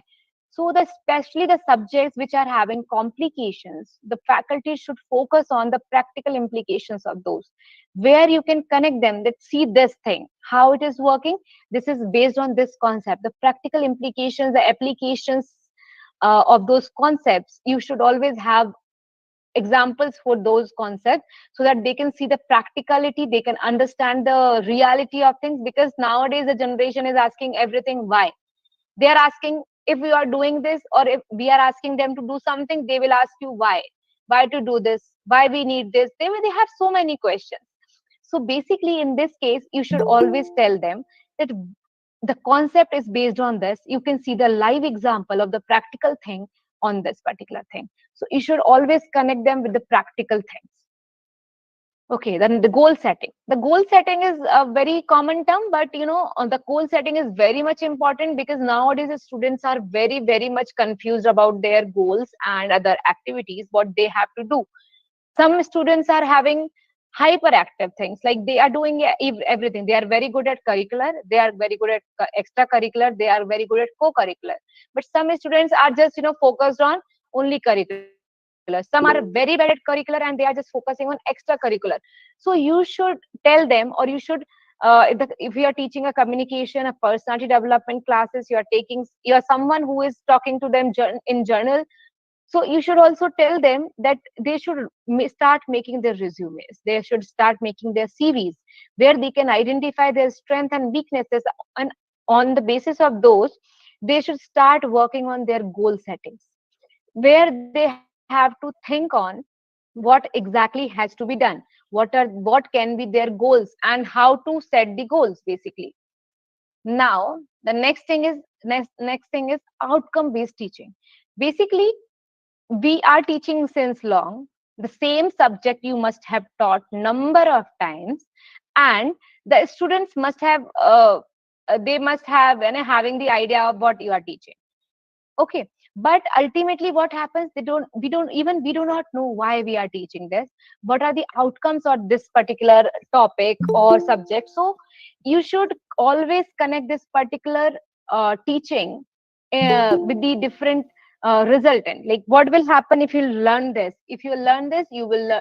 So, especially the subjects which are having complications, the faculty should focus on the practical implications of those, where you can connect them. That see this thing, how it is working. This is based on this concept. The practical implications, the applications of those concepts, you should always have examples for those concepts, so that they can see the practicality, they can understand the reality of things. Because nowadays the generation is asking everything why. They are asking, if we are doing this, or if we are asking them to do something, they will ask you why to do this, why we need this. They have so many questions. So basically in this case, you should always tell them that the concept is based on this. You can see the live example of the practical thing on this particular thing. So you should always connect them with the practical things. Okay, then the goal setting. The goal setting is a very common term, but the goal setting is very much important, because nowadays the students are very, very much confused about their goals and other activities, what they have to do. Some students are having hyperactive things, like they are doing everything. They are very good at curricular, they are very good at extracurricular, they are very good at co-curricular. But some students are just focused on only curricular. Some are very bad at curricular and they are just focusing on extracurricular. So you should tell them, or you should if you are teaching a communication, a personality development classes, you are someone who is talking to them in journal. So you should also tell them that they should start making their resumes, they should start making their CVs, where they can identify their strengths and weaknesses, and on the basis of those, they should start working on their goal settings, where they have to think on what exactly has to be done, what can be their goals, and how to set the goals basically. Now the next thing is outcome based teaching. Basically, we are teaching since long, the same subject you must have taught number of times, and the students must have they must have having the idea of what you are teaching. Okay, but ultimately what happens, we do not know why we are teaching this, what are the outcomes of this particular topic or subject. So you should always connect this particular teaching with the different resultant, like what will happen if you learn this. If you learn this, you will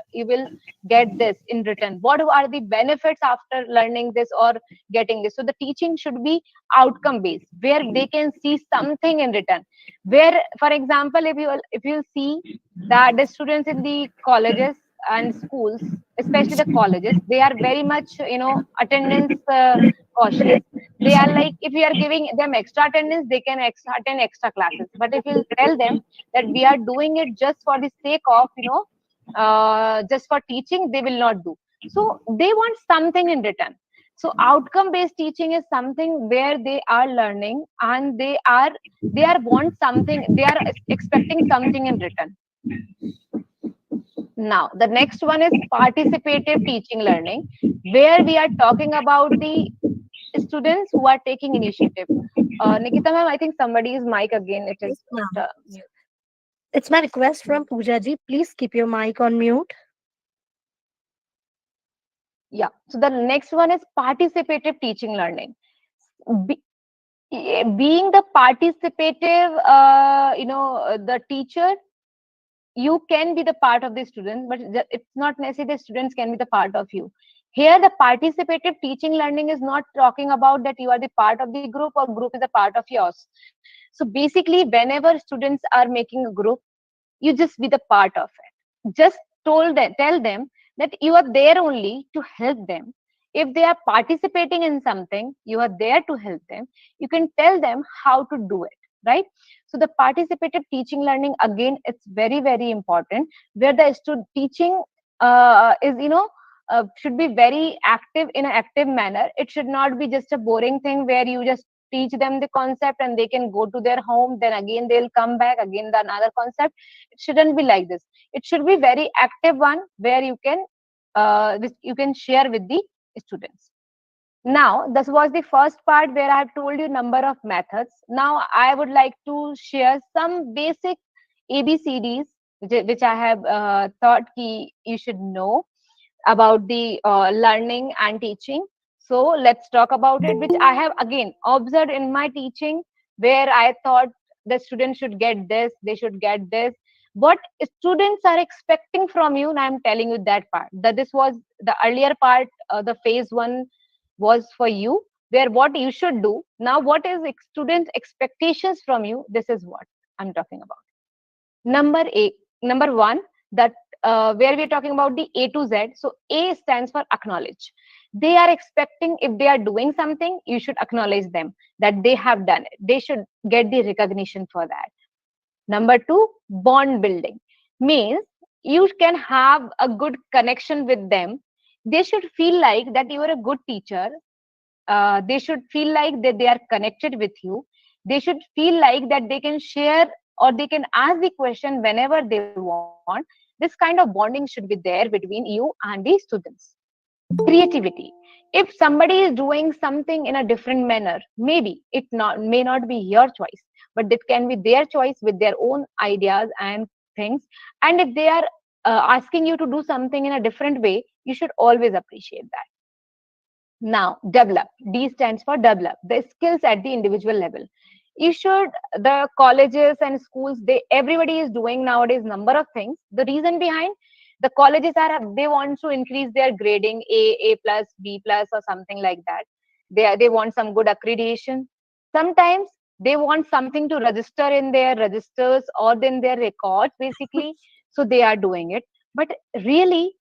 get this in return. What are the benefits after learning this or getting this? So the teaching should be outcome based, where they can see something in return. Where, for example, if you see that the students in the colleges and schools, especially the colleges, they are very much attendance cautious. They are like, if we are giving them extra attendance, they can attend extra classes. But if you tell them that we are doing it just for the sake of just for teaching, they will not do. So they want something in return. So outcome based teaching is something where they are learning, and they are want something, they are expecting something in return. Now the next one is participative teaching learning, where we are talking about the students who are taking initiative. Nikita ma'am, I think somebody's mic again, it is Yes, ma'am. mute. It's my request from Pooja ji. Please keep your mic on mute. Yeah, so the next one is participative teaching learning. Be, being the participative the teacher, you can be the part of the student, but it's not necessarily the students can be the part of you. Here the participative teaching learning is not talking about that you are the part of the group or group is a part of yours. So basically, whenever students are making a group, you just be the part of it. Just tell them that you are there only to help them. If they are participating in something, you are there to help them. You can tell them how to do it, right? So the participative teaching learning, again, it's very, very important, where the teaching is, should be very active, in an active manner. It should not be just a boring thing where you just teach them the concept and they can go to their home, then again they'll come back again the another concept. It shouldn't be like this. It should be very active one, where you can which you can share with the students. Now, this was the first part where I have told you number of methods. Now, I would like to share some basic ABCDs, which I have thought you should know about the learning and teaching. So let's talk about it, which I have again observed in my teaching, where I thought the students should get this, they should get this. What students are expecting from you, and I'm telling you that part. That this was the earlier part, the phase one was for you, where what you should do. Now, what is students' expectations from you? This is what I'm talking about. Number A, number one, that where we're talking about the A to Z. So A stands for acknowledge. They are expecting, if they are doing something, you should acknowledge them that they have done it. They should get the recognition for that. Number two, bond building means you can have a good connection with them. They should feel like that you are a good teacher. They should feel like that they are connected with you. They should feel like that they can share or they can ask the question whenever they want. This kind of bonding should be there between you and the students. Creativity, if somebody is doing something in a different manner, maybe it not may not be your choice, but it can be their choice with their own ideas and things. And if they are asking you to do something in a different way, you should always appreciate that. Now, develop. D stands for develop the skills at the individual level. You should, the colleges and schools, they everybody is doing nowadays number of things. The reason behind, the colleges are, they want to increase their grading, A plus, B plus, or something like that. They want some good accreditation. Sometimes they want something to register in their registers or in their records, basically. So they are doing it. But really,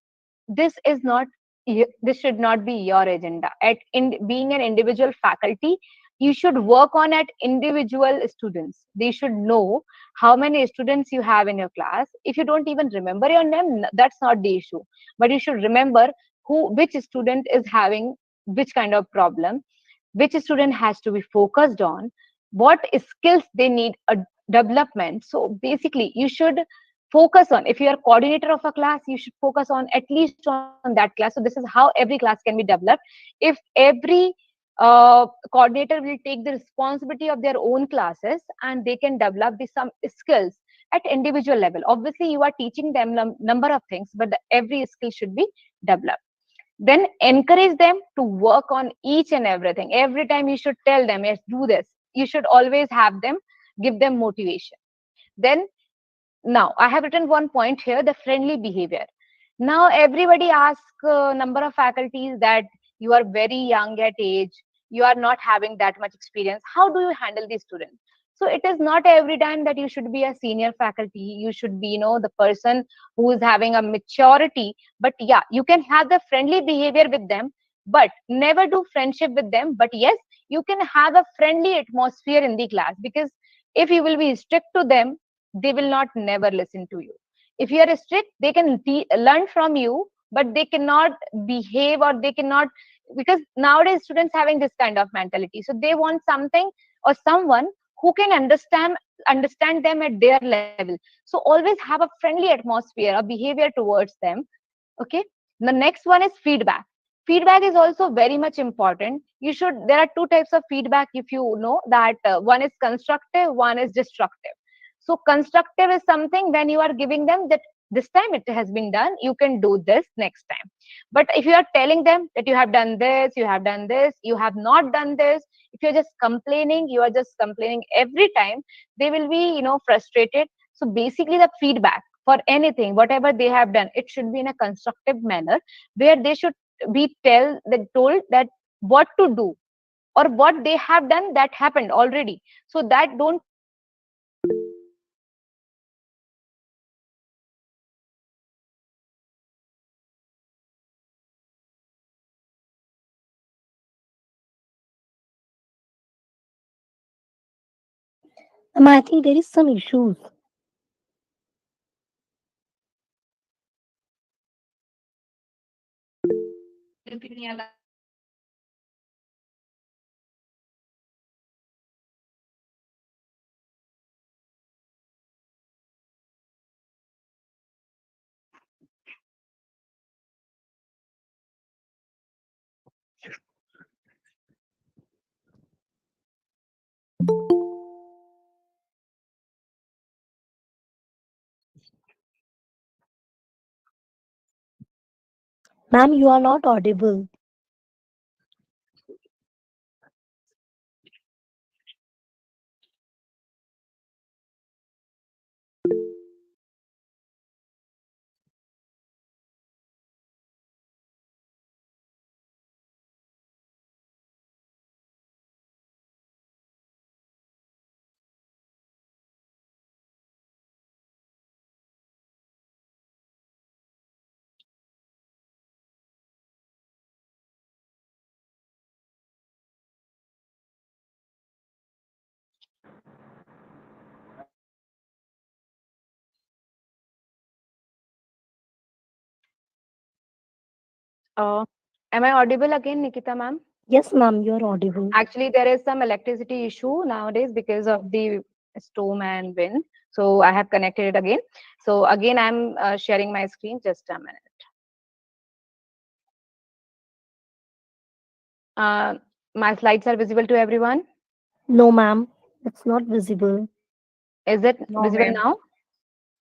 this is not, this should not be your agenda. At in being an individual faculty, you should work on at individual students. They should know how many students you have in your class. If you don't even remember your name, that's not the issue, but you should remember which student is having which kind of problem, which student has to be focused on, what skills they need a development. So basically, you should focus on, if you are coordinator of a class, you should focus on at least on that class. So this is how every class can be developed. If every coordinator will take the responsibility of their own classes, and they can develop some skills at individual level. Obviously you are teaching them number of things, but every skill should be developed. Then encourage them to work on each and everything. Every time you should tell them, yes, do this. You should always have them, give them motivation. Then, now I have written one point here, the friendly behavior. Now everybody asks number of faculties that you are very young at age, you are not having that much experience, how do you handle these students? So it is not every time that you should be a senior faculty, you should be, the person who is having a maturity. But yeah, you can have the friendly behavior with them, but never do friendship with them. But yes, you can have a friendly atmosphere in the class, because if you will be strict to them, they will not never listen to you. If you are strict, they can learn from you, but they cannot behave, or they cannot, because nowadays students having this kind of mentality, so they want something or someone who can understand them at their level. So always have a friendly atmosphere, a behavior towards them. Okay. The next one is feedback. Feedback is also very much important. You should, there are two types of feedback, if you know that. One is constructive, one is destructive. So constructive is something when you are giving them that this time it has been done, you can do this next time. But if you are telling them that you have done this, you have done this, you have not done this, if you're just complaining, you are just complaining every time, they will be, frustrated. So basically the feedback for anything, whatever they have done, it should be in a constructive manner, where they should be told that what to do, or what they have done that happened already. So that don't take time, and they should always appreciate that what they have done, they should always be, I think there is some issues. Ma'am, you are not audible. Uh, am I audible again, Nikita ma'am? Yes, ma'am, you are audible. Actually, there is some electricity issue nowadays because of the storm and wind. So I have connected it again. So again, I'm sharing my screen. Just a minute. Uh, my slides are visible to everyone. No, ma'am, it's not visible. Is it No, visible ma'am. now?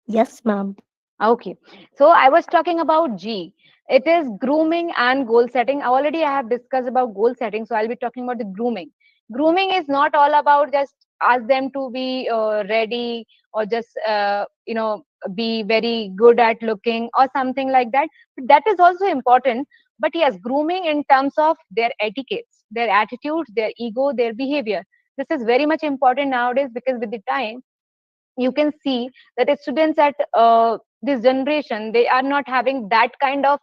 Yes, ma'am. Okay. So I was talking about G. It is grooming and goal setting. Already I have discussed about goal setting. So I'll be talking about the grooming. Grooming is not all about just ask them to be ready or just, be very good at looking or something like that. But that is also important. But yes, grooming in terms of their etiquettes, their attitudes, their ego, their behavior. This is very much important nowadays because with the time, you can see that the students at this generation, they are not having that kind of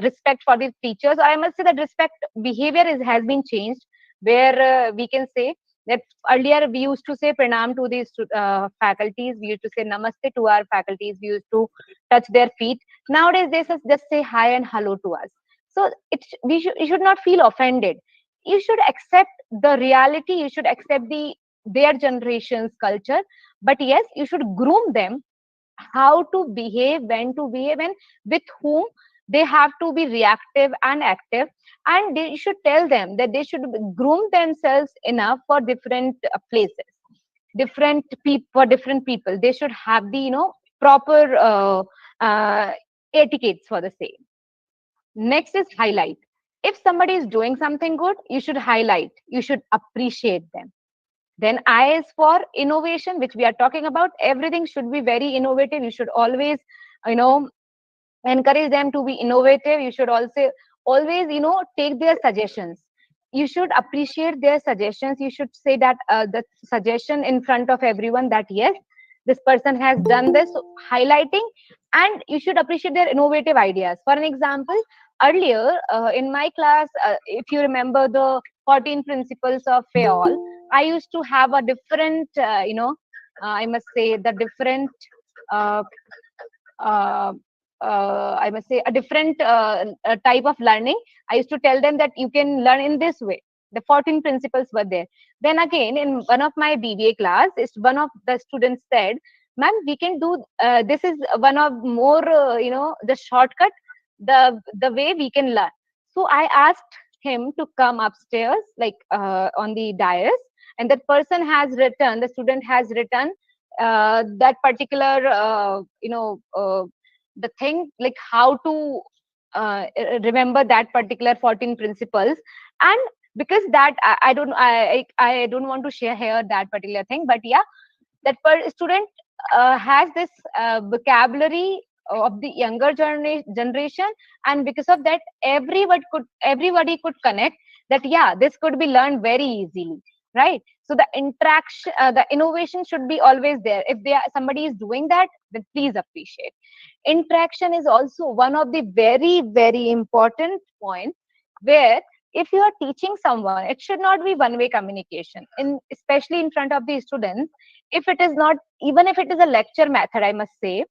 respect for the teachers. I must say that respect behavior has been changed, where we can say that earlier we used to say pranam to these faculties, we used to say namaste to our faculties, we used to touch their feet. Nowadays they just say hi and hello to us. So you should not feel offended. You should accept the reality, you should accept their generation's culture, but yes, you should groom them how to behave, when to behave, and with whom they have to be reactive and active. And they should tell them that they should groom themselves enough for different places, different people, for different people. They should have the proper uh, etiquettes for the same. Next is highlight. If somebody is doing something good, you should highlight, you should appreciate them. Then I is for innovation, which we are talking about. Everything should be very innovative. You should always, you know, encourage them to be innovative. You should also always, take their suggestions. You should appreciate their suggestions. You should say that the suggestion in front of everyone that yes, this person has done this, so highlighting, and you should appreciate their innovative ideas. For an example, earlier in my class, if you remember the 14 principles of FAOL, I used to have a different, I must say the different uh, uh, I must say, a different type of learning. I used to tell them that you can learn in this way. The 14 principles were there. Then again, in one of my BBA class, one of the students said, "Ma'am, we can do this is one of more, the shortcut, the way we can learn." So I asked him to come upstairs, like on the dais, and that person has written, the student has written that particular the thing, like how to remember that particular 14 principles. And because that I don't want to share here that particular thing, but yeah, that student has this vocabulary of the younger generation, and because of that everybody could connect that yeah, this could be learned very easily, right? So the interaction, the innovation should be always there. If somebody is doing that, then please appreciate. Interaction is also one of the very very important point, where if you are teaching someone, it should not be one way communication, in especially in front of the students. If it is not, even if it is a lecture method, I must say,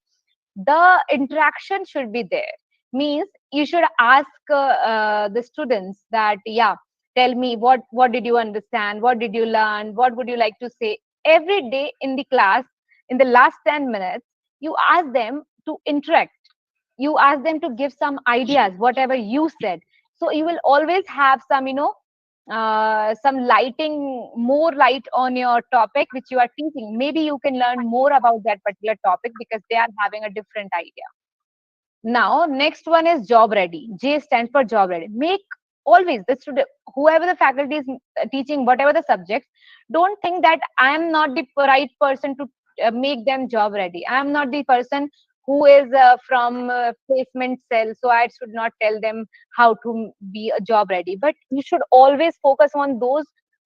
the interaction should be there. Means you should ask the students that, yeah, tell me what did you understand, what did you learn, what would you like to say. Every day in the class, in the last 10 minutes, you ask them to interact, you ask them to give some ideas whatever you said. So you will always have some, some lighting, more light on your topic which you are teaching. Maybe you can learn more about that particular topic because they are having a different idea. Now, next one is job ready. J stands for job ready. Make always the student, whoever the faculty is teaching, whatever the subjects, don't think that I am not the right person to make them job ready. I am not the person who is from placement cell, so I should not tell them how to be a job ready. But you should always focus on those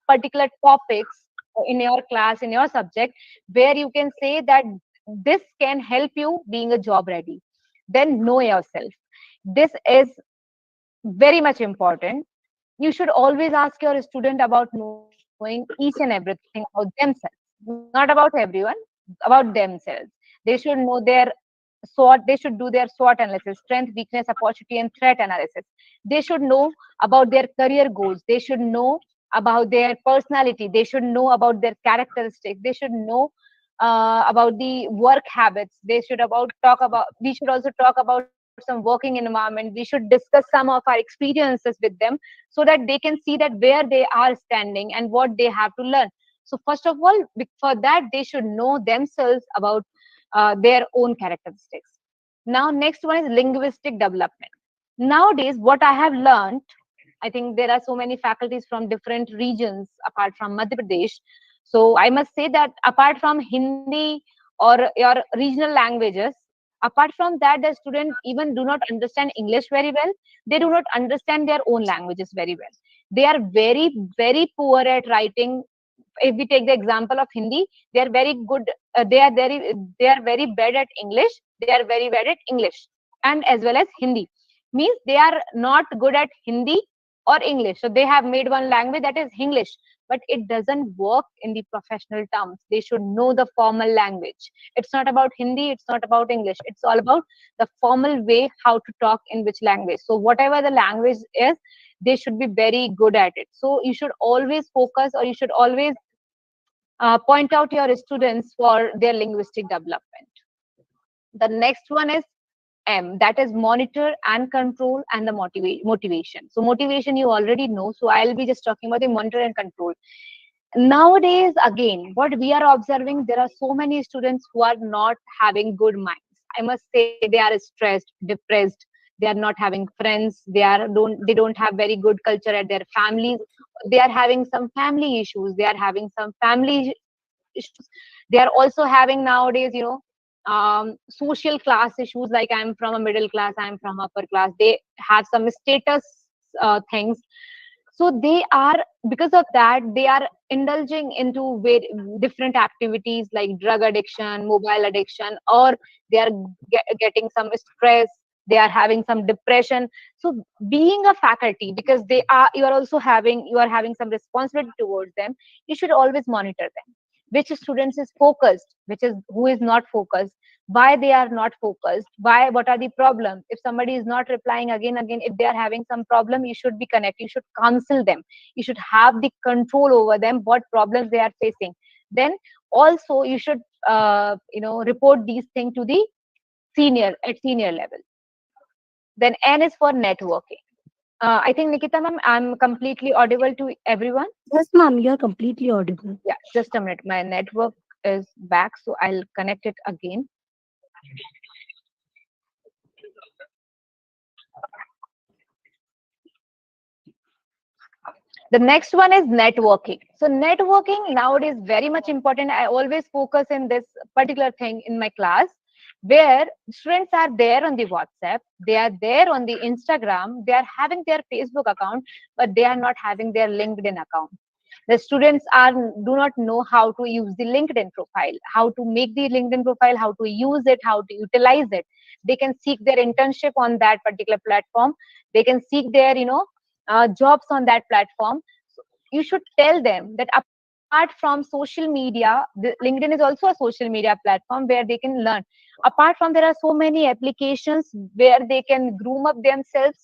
particular topics in your class, in your subject, where you can say that this can help you being a job ready. Then know yourself. This is very much important. You should always ask your student about knowing each and everything about themselves, not about everyone, about themselves. They should know their SWOT. They should do their SWOT analysis: strength, weakness, opportunity, and threat analysis. They should know about their career goals. They should know about their personality. They should know about their characteristics. They should know about the work habits. They should about talk about. We should also talk about some working environment. We should discuss some of our experiences with them, so that they can see that where they are standing and what they have to learn. So first of all, for that they should know themselves about their own characteristics. Now, next one is linguistic development. Nowadays, what I have learned, I think there are so many faculties from different regions apart from Madhya Pradesh. So I must say that apart from Hindi or your regional languages, apart from that, the student even do not understand English very well. They do not understand their own languages very well. They are very, very poor at writing. If we take the example of Hindi, they are very good. They are very bad at English. They are very bad at English and as well as Hindi. Means they are not good at Hindi or English. So they have made one language, that is English, but it doesn't work in the professional terms. They should know the formal language. It's not about Hindi. It's not about English. It's all about the formal way how to talk in which language. So whatever the language is, they should be very good at it. So you should always focus, or you should always point out your students for their linguistic development. The next one is M, that is monitor and control, and the motivation. So motivation you already know. So I'll be just talking about the monitor and control. Nowadays, again, what we are observing, there are so many students who are not having good minds. I must say they are stressed, depressed. They are not having friends. They don't have very good culture at their families. They are having some family issues. They are having some family issues. They are also having nowadays, social class issues, like I'm from a middle class, I'm from upper class. They have some status things. So they are, because of that, they are indulging into very different activities like drug addiction, mobile addiction, or they are getting some stress. They are having some depression. So being a faculty, because you are having some responsibility towards them, you should always monitor them. Which students is focused, which is who is not focused, why they are not focused, why, what are the problems. If somebody is not replying again, if they are having some problem, you should be connected, you should counsel them, you should have the control over them, what problems they are facing. Then also you should report these things to the senior level. Then N is for networking. I think, Nikita ma'am, I'm completely audible to everyone. Yes, ma'am, you're completely audible. Yeah, just a minute, my network is back, so I'll connect it again. The next one is networking. So networking nowadays very much important. I always focus in this particular thing in my class, where students are there on the WhatsApp, they are there on the Instagram, they are having their Facebook account, but they are not having their LinkedIn account. The students are do not know how to use the LinkedIn profile, how to make the LinkedIn profile, how to use it, how to utilize it. They can seek their internship on that particular platform. They can seek their jobs on that platform. So you should tell them that apart from social media, LinkedIn is also a social media platform where they can learn. Apart from, there are so many applications where they can groom up themselves.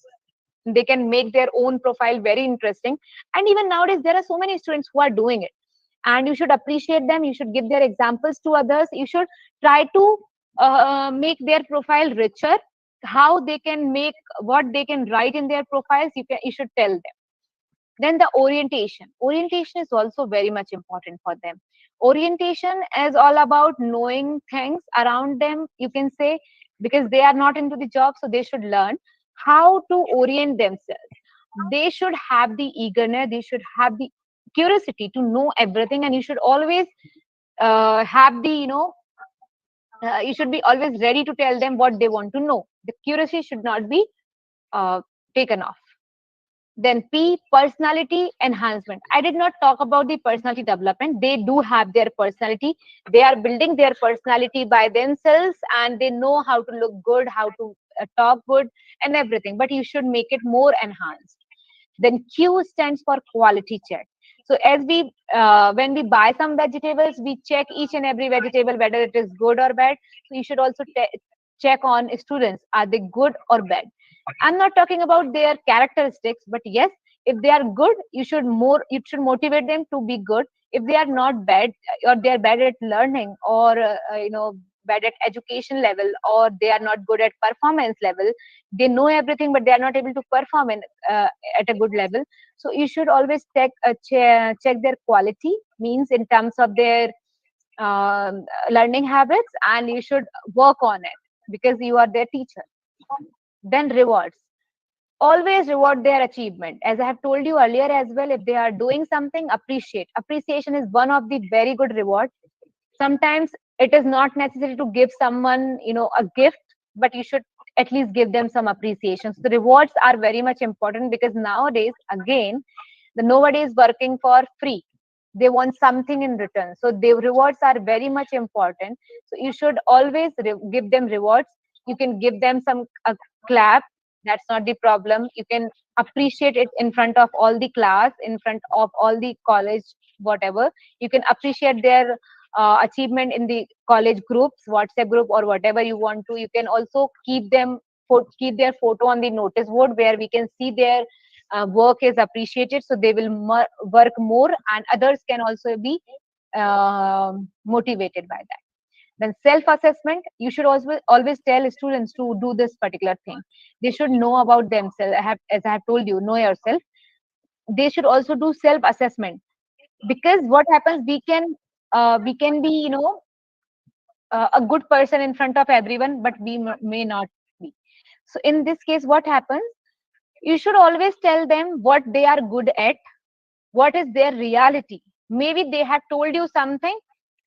They can make their own profile very interesting. And even nowadays, there are so many students who are doing it. And you should appreciate them. You should give their examples to others. You should try to make their profile richer. How they can make, what they can write in their profiles, you should tell them. Then the orientation is also very much important for them. Orientation is all about knowing things around them, you can say, because they are not into the job, so they should learn how to orient themselves. They should have the eagerness, they should have the curiosity to know everything. And you should always have the, you should be always ready to tell them what they want to know. The curiosity should not be uh, taken off. Then P, personality enhancement. I did not talk about the personality development. They do have their personality. They are building their personality by themselves, and they know how to look good, how to talk good, and everything. But you should make it more enhanced. Then Q stands for quality check. So as we, when we buy some vegetables, we check each and every vegetable whether it is good or bad. So you should also check on students, are they good or bad. I'm not talking about their characteristics, but yes, if they are good, you should motivate them to be good. If they are not bad, or they are bad at learning, or bad at education level, or they are not good at performance level, they know everything but they are not able to perform at a good level. So you should always check their quality, means in terms of their learning habits, and you should work on it because you are their teacher. Then rewards, always reward their achievement. As I have told you earlier as well, if they are doing something, appreciation is one of the very good reward. Sometimes it is not necessary to give someone a gift, but you should at least give them some appreciation. So the rewards are very much important, because nowadays, again, the nobody is working for free. They want something in return, so the rewards are very much important. So you should always give them rewards. You can give them some clap, that's not the problem. You can appreciate it in front of all the class, in front of all the college, whatever. You can appreciate their achievement in the college groups, WhatsApp group, or whatever you want to. You can also keep their photo on the notice board where we can see their work is appreciated, so they will work more, and others can also be motivated by that. Then self assessment, you should always tell students to do this particular thing. They should know about themselves. As I have told you, know yourself. They should also do self assessment, because what happens, we can be a good person in front of everyone, but we may not be. So in this case, what happens, you should always tell them what they are good at, what is their reality. Maybe they have told you something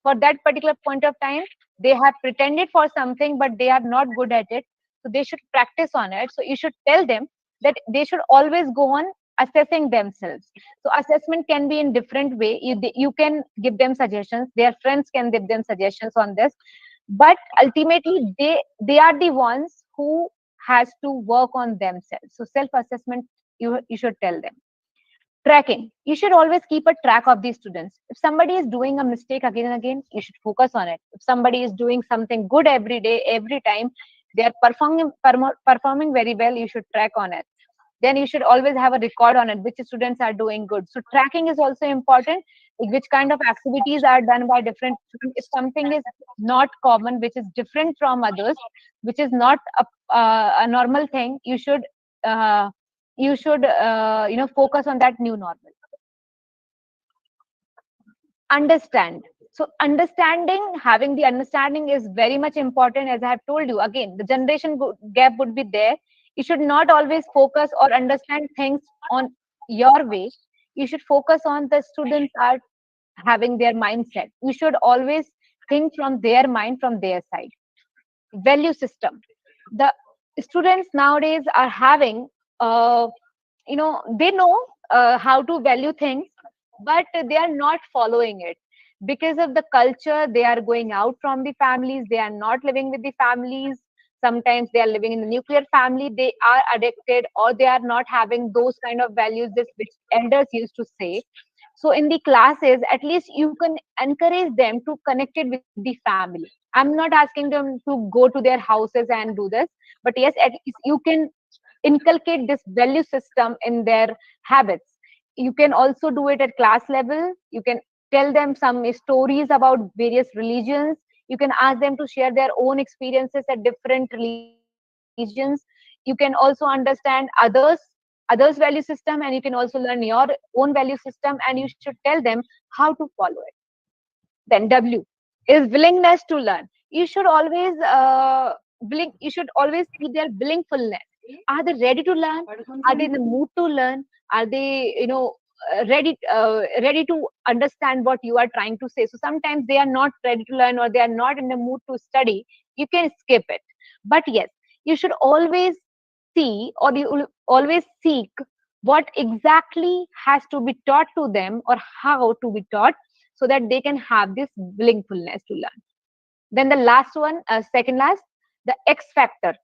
for that particular point of time, they have pretended for something but they are not good at it, so they should practice on it. So you should tell them that they should always go on assessing themselves. So assessment can be in different way. You can give them suggestions, their friends can give them suggestions on this, but ultimately they are the ones who has to work on themselves. So self assessment, you should tell them. Tracking, you should always keep a track of these students. If somebody is doing a mistake again and again, you should focus on it. If somebody is doing something good every day, every time, they are performing very well, you should track on it. Then you should always have a record on it, which students are doing good. So tracking is also important, like which kind of activities are done by different students. If something is not common, which is different from others, which is not a normal thing, uh, you should focus on that new normal. Understand. So understanding, having the understanding is very much important. As I have told you, again, the generation gap would be there. You should not always focus or understand things on your way. You should focus on the students are having their mindset. You should always think from their mind, from their side. Value system, the students nowadays are having uh, they know how to value things, but they are not following it because of the culture. They are going out from the families, they are not living with the families. sometimes they are living in the nuclear family, they are addicted, or they are not having those kind of values this which elders used to say. So in the classes, at least you can encourage them to connect it with the family. I'm not asking them to go to their houses and do this, but yes, at least you can inculcate this value system in their habits. You can also do it at class level. You can tell them some stories about various religions. You can ask them to share their own experiences at different religions. You can also understand others value system, and you can also learn your own value system, and you should tell them how to follow it. Then W is willingness to learn. You should always you should always see their willingfulness. Are they ready to learn? Are they in the mood to learn? Are they, ready to understand what you are trying to say? So sometimes they are not ready to learn, or they are not in the mood to study. You can skip it. But yes, you should always see, or you will always seek what exactly has to be taught to them, or how to be taught, so that they can have this willingfulness to learn. Then the last one, second last, the X factor.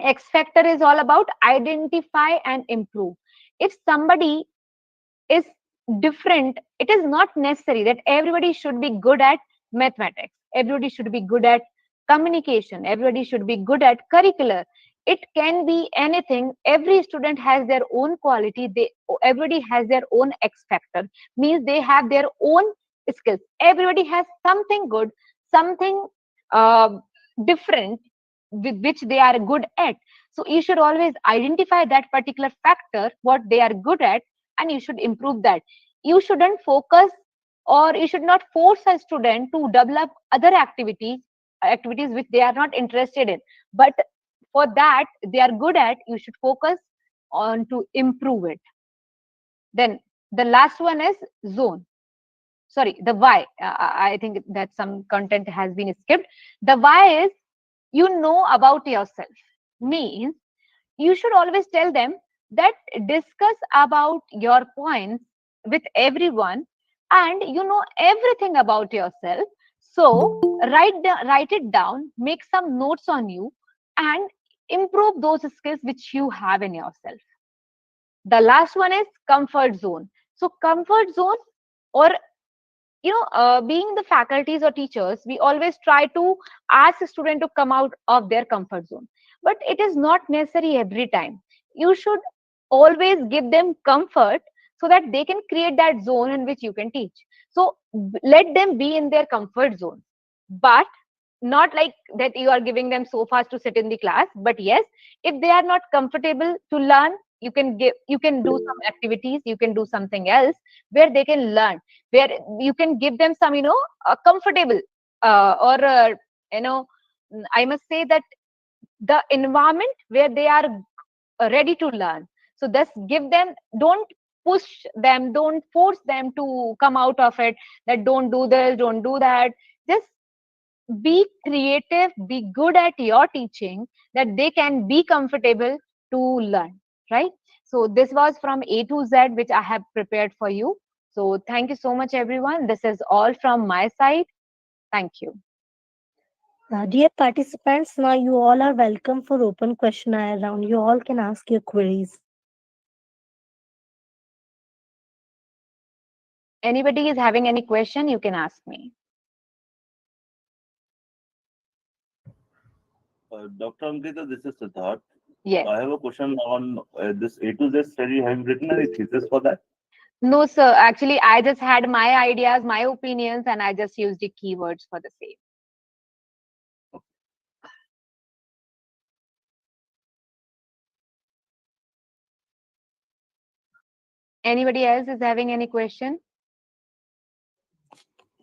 X factor is all about identify and improve. If somebody is different, it is not necessary that everybody should be good at mathematics, everybody should be good at communication, everybody should be good at curricular. It can be anything. Every student has their own quality. Everybody has their own X factor, means they have their own skills. Everybody has something good, something uh, different, with which they are good at. So you should always identify that particular factor, what they are good at, and you should improve that. You shouldn't focus, or you should not force a student to develop other activities which they are not interested in. But for that they are good at, you should focus on to improve it. Then the last one is zone. Sorry, the why. I think that some content has been skipped. The why is, you know about yourself, means you should always tell them that discuss about your points with everyone, and you know everything about yourself. So write it down, make some notes on you, and improve those skills which you have in yourself. The last one is comfort zone. So comfort zone, or being the faculties or teachers, we always try to ask a student to come out of their comfort zone, but it is not necessary every time. You should always give them comfort, so that they can create that zone in which you can teach. So let them be in their comfort zone, but not like that you are giving them sofas to sit in the class. But yes, if they are not comfortable to learn, you can do some activities, you can do something else where they can learn, where you can give them some, comfortable, or you know I must say that the environment where they are ready to learn. So thus give them, don't push them, don't force them to come out of it, that don't do this, don't do that. Just be creative, be good at your teaching, that they can be comfortable to learn, right? So this was from A to Z which I have prepared for you. So thank you so much everyone, this is all from my side. Thank you. Dear participants, now you all are welcome for open questionnaire round. You all can ask your queries. Anybody is having any question, you can ask me. Dr. Amrita, this is Siddharth. Yes. I have a question on this A to Z study. Have you written any thesis for that? No, sir. Actually, I just had my ideas, my opinions, and I just used the keywords for the same. Anybody else is having any question?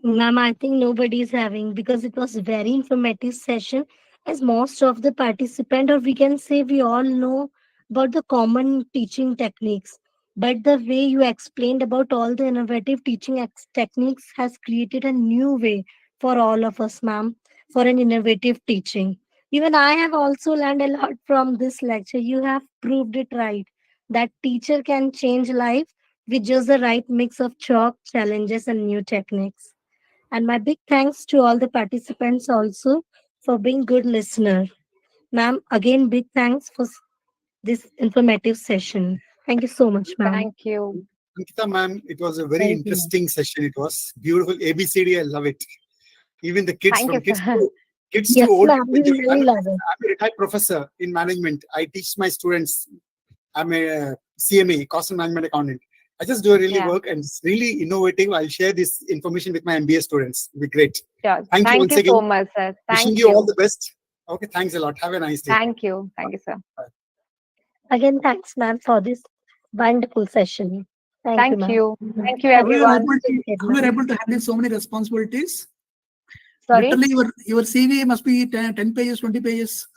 Ma'am, I think nobody is having, because it was very informative session, as most of the participant, or we can say we all know about the common teaching techniques. But the way you explained about all the innovative teaching techniques has created a new way for all of us, ma'am, for an innovative teaching. Even I have also learned a lot from this lecture. You have proved it right, that teacher can change life with just the right mix of chalk, challenges, and new techniques. And my big thanks to all the participants also for being good listener. Ma'am, again, big thanks for this informative session. Thank you so much, ma'am. Thank you. Ankita ma'am, it was a very Thank you. interesting session. It was beautiful. ABCD, I love it. Even the kids, Thank you, from sir. kids to Yes, old ma'am, people we enjoy. really love it. I'm a retired professor in management. I teach my students. I'm a CMA, cost and management accountant. I just do a really Yeah, work and it's really innovative. I'll share this information with my MBA students. It'll be great. sure. Thank you Thank once you so again. much, sir. Wishing Thank you all you. the best. Okay, thanks a lot. Have a nice day. Thank you. Thank you, sir. Again, thanks, ma'am, for this wonderful session. Thank you, Thank ma'am. you. Thank you, Have How a you are everyone. able good to day, how you are ma'am. able to handle so many responsibilities? Sorry. Literally, your CV must be 10 pages, 20 pages.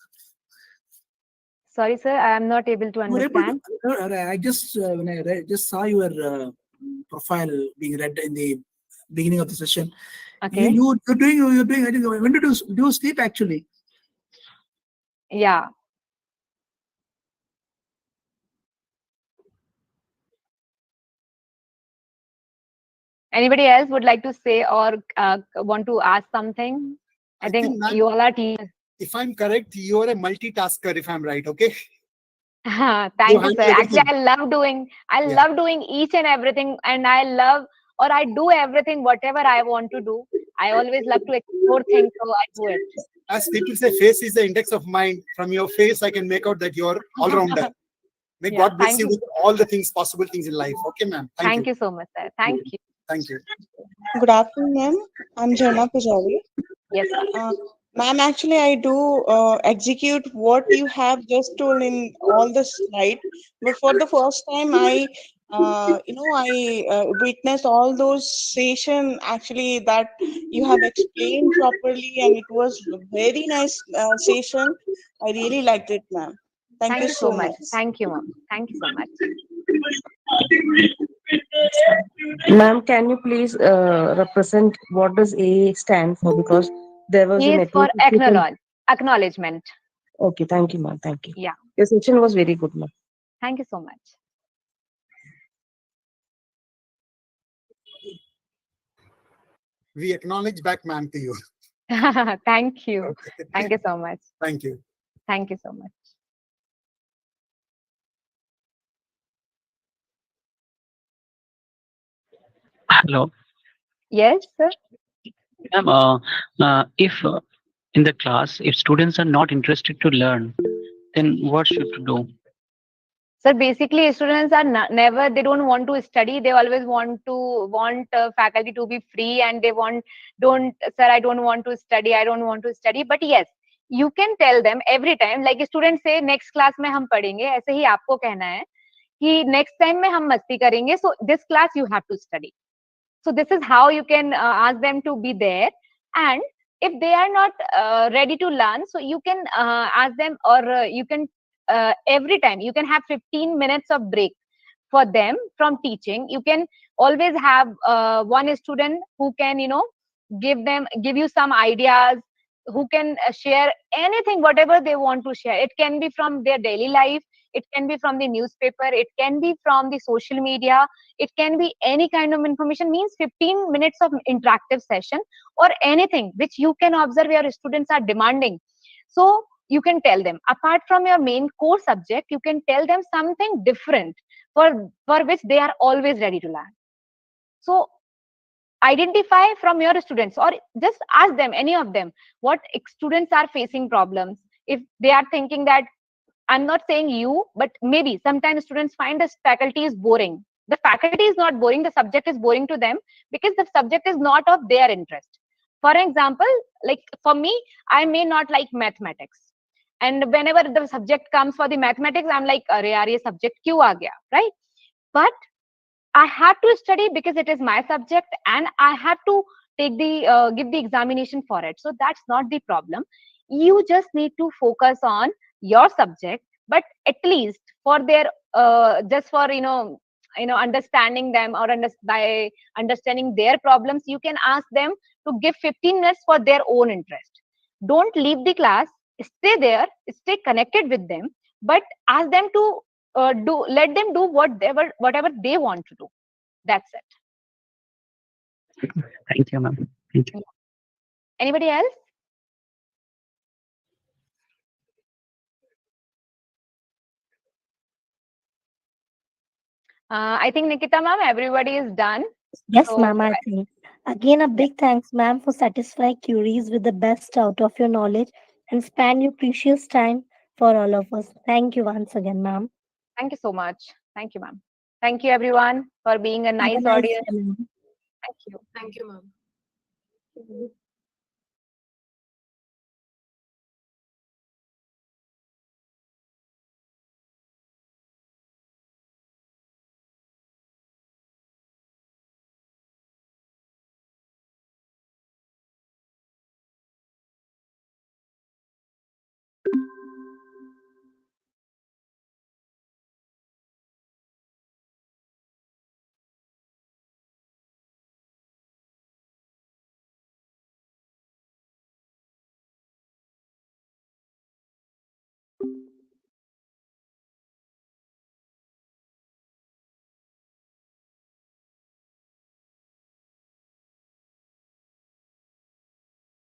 Sorry, sir. I am not able to You were able understand. to. I just when I just saw your profile being read in the beginning of the session. Okay. You're doing. I think when did you do you sleep actually? Yeah. Anybody else would like to say or want to ask something? I I think think, ma'am, you all are team. if I'm correct, you are a multitasker, if I'm right. Okay. You Thank you, sir. handle Actually, everything. I Yeah. love doing each and everything, and I love or I do everything whatever I want to do. I always love to explore things, so I do it. As people say, face is the index of mind. From your face, I can make out that you're all rounder. May Yeah. God bless Thank you you. with all the things, possible things in life. Okay, ma'am. Thank Thank you. you so much, sir. Thank you. Thank you. Good afternoon, ma'am. I'm Jharna Pujari. Yes, sir. Ma'am, actually, I do execute what you have just told in all the slide. But for the first time, I witnessed all those session actually that you have explained properly, and it was very nice session. I really liked it, ma'am. Thank Thank you you so so much. much. Thank you, ma'am. Thank you so much. Ma'am, can you please represent what does A stand for? Because there was a E is for network issue. acknowledgement. Okay, thank you, ma'am. Thank you. Yeah. Your session was very good, ma'am. Thank you so much. We acknowledge back, ma'am, to you. Thank you. Okay. Thank you so much. Thank you. Thank you so much. Hello, Yes, sir. ma'am. If in the class, if students are not interested to learn, then what should to do? So basically, students are never. They don't want to study. They always want faculty to be free, and they don't. Sir, I don't want to study. I don't want to study. But yes, you can tell them every time. Like students say, next class में हम पढ़ेंगे. ऐसे ही आपको कहना है कि next time में हम मस्ती करेंगे. So this class you have to study. So this is how you can ask them to be there. And if they are not ready to learn, so you can ask them, or you can every time you can have 15 minutes of break for them from teaching. You can always have one student who can give you some ideas, who can share anything whatever they want to share. It can be from their daily life, it can be from the newspaper, it can be from the social media, it can be any kind of information. Means 15 minutes of interactive session or anything which you can observe your students are demanding. So you can tell them, apart from your main core subject, you can tell them something different for which they are always ready to learn. So identify from your students, or just ask them, any of them, what students are facing problems. If they are thinking that, I'm not saying you, but maybe sometimes students find this faculty is boring. The faculty is not boring, the subject is boring to them because the subject is not of their interest. For example, like for me, I may not like mathematics. And whenever the subject comes for the mathematics, I'm like, अरे यार ये subject क्यों आ गया, right? But I have to study because it is my subject, and I have to take the give the examination for it. So that's not the problem. You just need to focus on your subject, but at least for their just for understanding them, or by understanding their problems, you can ask them to give 15 minutes for their own interest. Don't leave the class. Stay there. Stay connected with them, but ask them to let them do whatever they want to do. That's it. Thank you, ma'am. Thank you. Anybody else? I think Nikita ma'am, everybody is done. Yes, So ma'am, I think. Again, a yeah, big thanks, ma'am, for satisfying queries with the best out of your knowledge and spend your precious time for all of us. Thank you once again, ma'am. thank you so much. Thank you, ma'am. Thank you everyone for being a Have a nice nice audience. day, ma'am. Thank you. Thank you, ma'am.